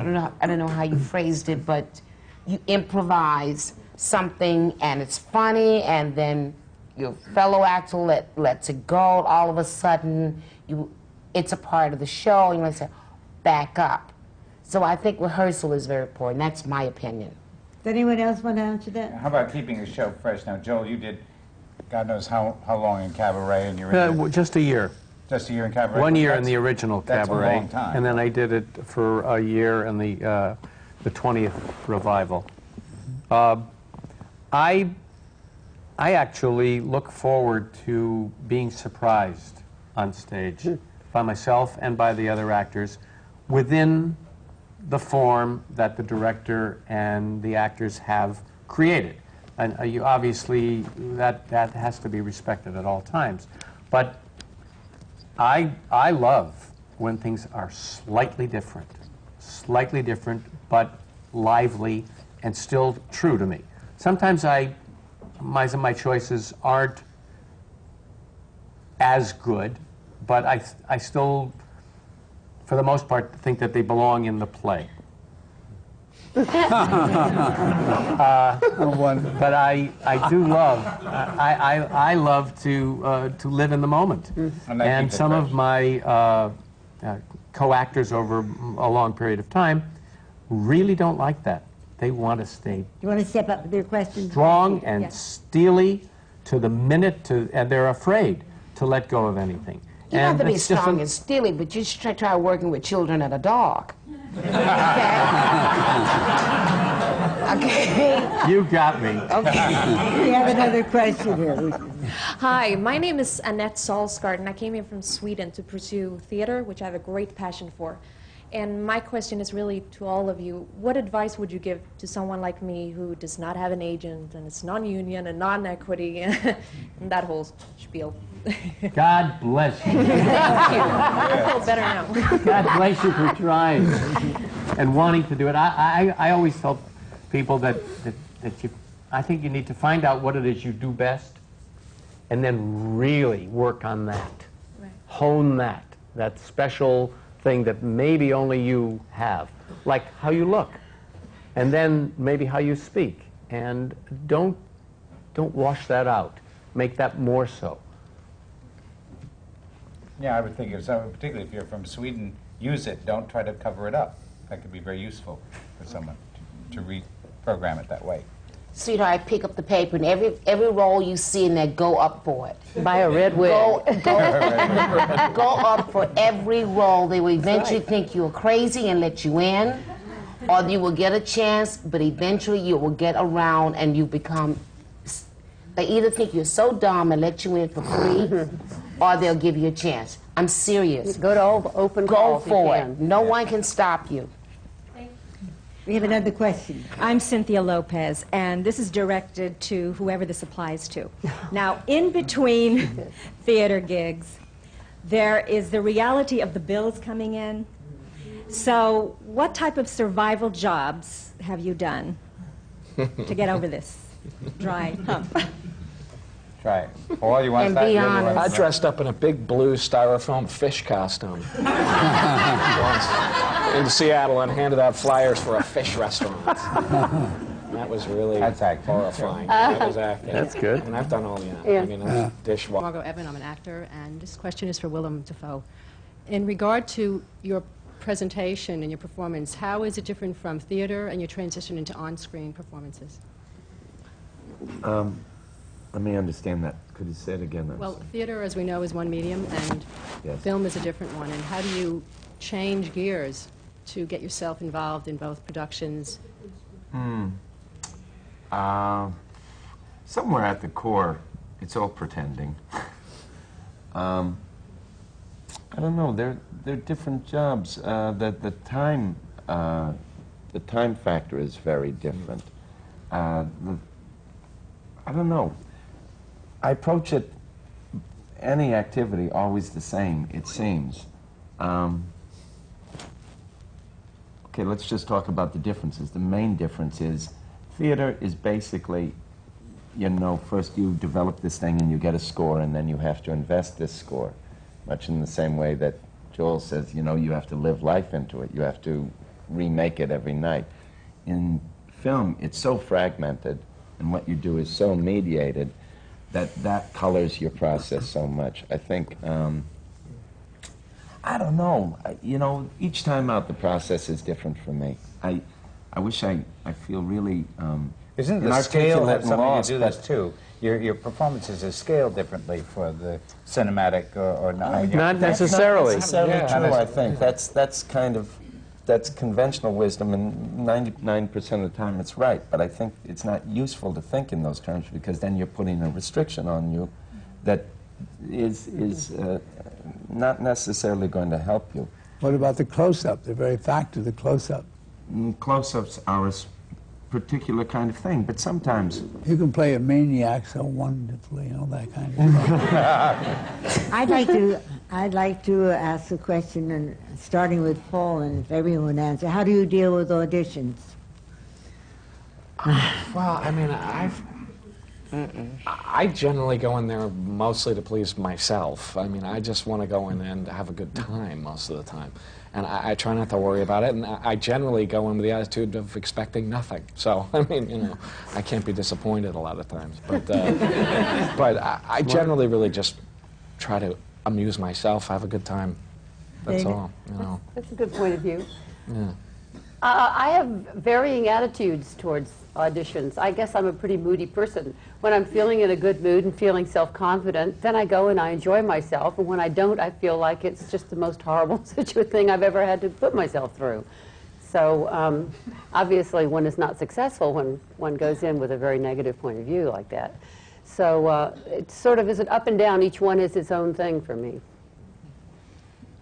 don't know how you phrased it, but you improvise something and it's funny, and then your fellow actor lets it go. All of a sudden, it's a part of the show, and you want to say, back up. So I think rehearsal is very important. That's my opinion. Does anyone else want to answer that? How about keeping a show fresh? Now, Joel, you did God knows how long in Cabaret, and you're in just a year. Just a year in Cabaret? 1 year in the original Cabaret. That's a long time. And then I did it for a year in the 20th revival. I actually look forward to being surprised on stage by myself and by the other actors within the form that the director and the actors have created. And you obviously, that has to be respected at all times. But I love when things are slightly different, but lively and still true to me. Sometimes my choices aren't as good, but I still, for the most part, think that they belong in the play. But I do love, I love to live in the moment. And some of my co-actors over a long period of time really don't like that. They want to stay You want to step up with your question? strong and steely to the minute, and they're afraid to let go of anything. You have to be strong and steely, but you should try working with children and a dog. Okay? You got me. Okay. We have another question here. Hi, my name is Annette Salsgaard, and I came here from Sweden to pursue theater, which I have a great passion for. And my question is really to all of you, what advice would you give to someone like me who does not have an agent, and it's non-union and non-equity, and that whole spiel? God bless you. Thank you. I feel better now. God bless you for trying and wanting to do it. I always tell people that I think you need to find out what it is you do best, and then really work on that. Right. Hone that special thing that maybe only you have, like how you look, and then maybe how you speak, and don't wash that out. Make that more so. Yeah, I would think, particularly if you're from Sweden, use it. Don't try to cover it up. That could be very useful for someone to reprogram it that way. Sweetheart, I pick up the paper, and every role you see in there, go up for it. Buy a red wig. Go up for every role. They will eventually think you're crazy and let you in, or you will get a chance, but eventually you will get around and you become, they either think you're so dumb and let you in for free, or they'll give you a chance. I'm serious. Go to open Go calls. for it. No one can stop you. We have another question. I'm Cynthia Lopez, and this is directed to whoever this applies to. Now, in between theater gigs, there is the reality of the bills coming in. So, what type of survival jobs have you done to get over this dry hump? Try it. Paul, you want And to be start? honest. I dressed up in a big blue styrofoam fish costume once in Seattle and handed out flyers for a fish restaurant. That was really horrifying. That was acting. That's good. And I've done all that. Yeah. I mean, I'm dishwasher. Margot Evan, I'm an actor, and this question is for Willem Dafoe. In regard to your presentation and your performance, how is it different from theater and your transition into on-screen performances? Let me understand that. Could you say it again? Well, theater, as we know, is one medium, and film is a different one. And how do you change gears to get yourself involved in both productions? Somewhere at the core, it's all pretending. I don't know. They're different jobs. The time factor is very different. I don't know. I approach it, any activity, always the same, it seems. Okay, let's just talk about the differences. The main difference is theater is basically, you know, first you develop this thing and you get a score, and then you have to invest this score, much in the same way that Joel says, you know, you have to live life into it. You have to remake it every night. In film, it's so fragmented, and what you do is so mediated, that colors your process so much. I think, I don't know, you know, each time out the process is different for me. I wish I feel really Isn't the scale have something lost, to do with this too? Your performances are scaled differently for the cinematic or not? Not necessarily. Not necessarily true, I think. That's kind of, that's conventional wisdom, and 99% of the time it's right. But I think it's not useful to think in those terms, because then you're putting a restriction on you that is not necessarily going to help you. What about the close-up, the very fact of the close-up? Close-ups are a particular kind of thing, but sometimes... You can play a maniac so wonderfully, you know, that kind of thing. I'd like to ask a question, and starting with Paul, and if everyone answers, how do you deal with auditions? Well, I mean, I generally go in there mostly to please myself. I mean, I just want to go in there and have a good time most of the time. And I try not to worry about it, and I generally go in with the attitude of expecting nothing. So, I mean, you know, I can't be disappointed a lot of times. But, I generally really just try to amuse myself, have a good time. That's all, you know. That's a good point of view. Yeah. I have varying attitudes towards auditions. I guess I'm a pretty moody person. When I'm feeling in a good mood and feeling self-confident, then I go and I enjoy myself. And when I don't, I feel like it's just the most horrible thing I've ever had to put myself through. So obviously one is not successful when one goes in with a very negative point of view like that. So it sort of is an up and down. Each one is its own thing for me.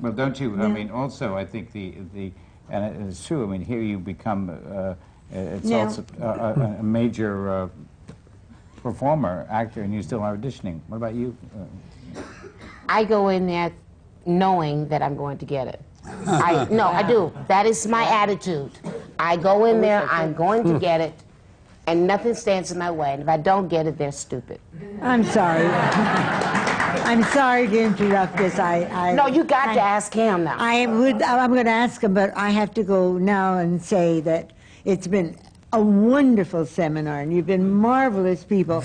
Well, don't you? I mean, also, I think and it's true. I mean, here you become it's also a major performer, actor, and you still are auditioning. What about you? I go in there knowing that I'm going to get it. I do. That is my attitude. I go in there, I'm going to get it, and nothing stands in my way. And if I don't get it, they're stupid. I'm sorry. I'm sorry to interrupt this. No, you got to ask him now. I'm going to ask him, but I have to go now and say that it's been a wonderful seminar, and you've been marvelous people.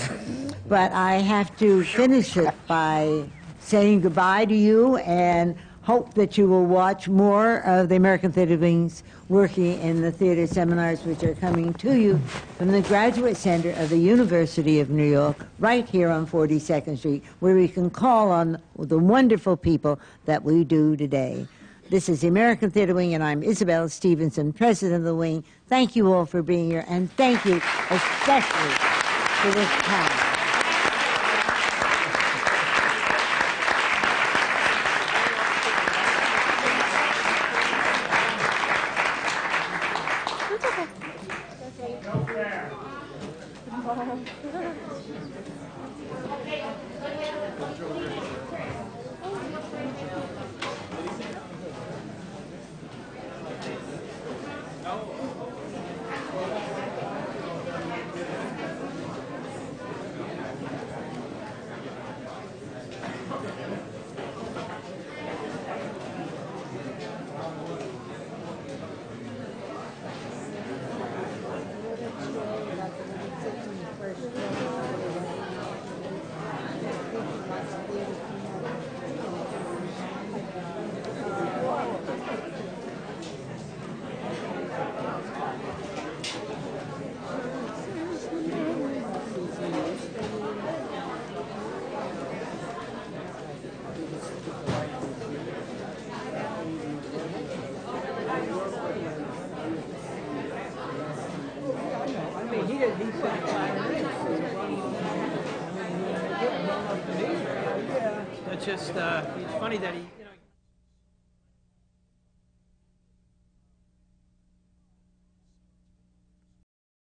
But I have to finish it by saying goodbye to you and hope that you will watch more of the American Theater Wings working in the theater seminars, which are coming to you from the Graduate Center of the University of New York, right here on 42nd Street, where we can call on the wonderful people that we do today. This is the American Theater Wing, and I'm Isabelle Stevenson, president of the wing. Thank you all for being here, and thank you especially for this time. It's okay. It's just, it's funny that he...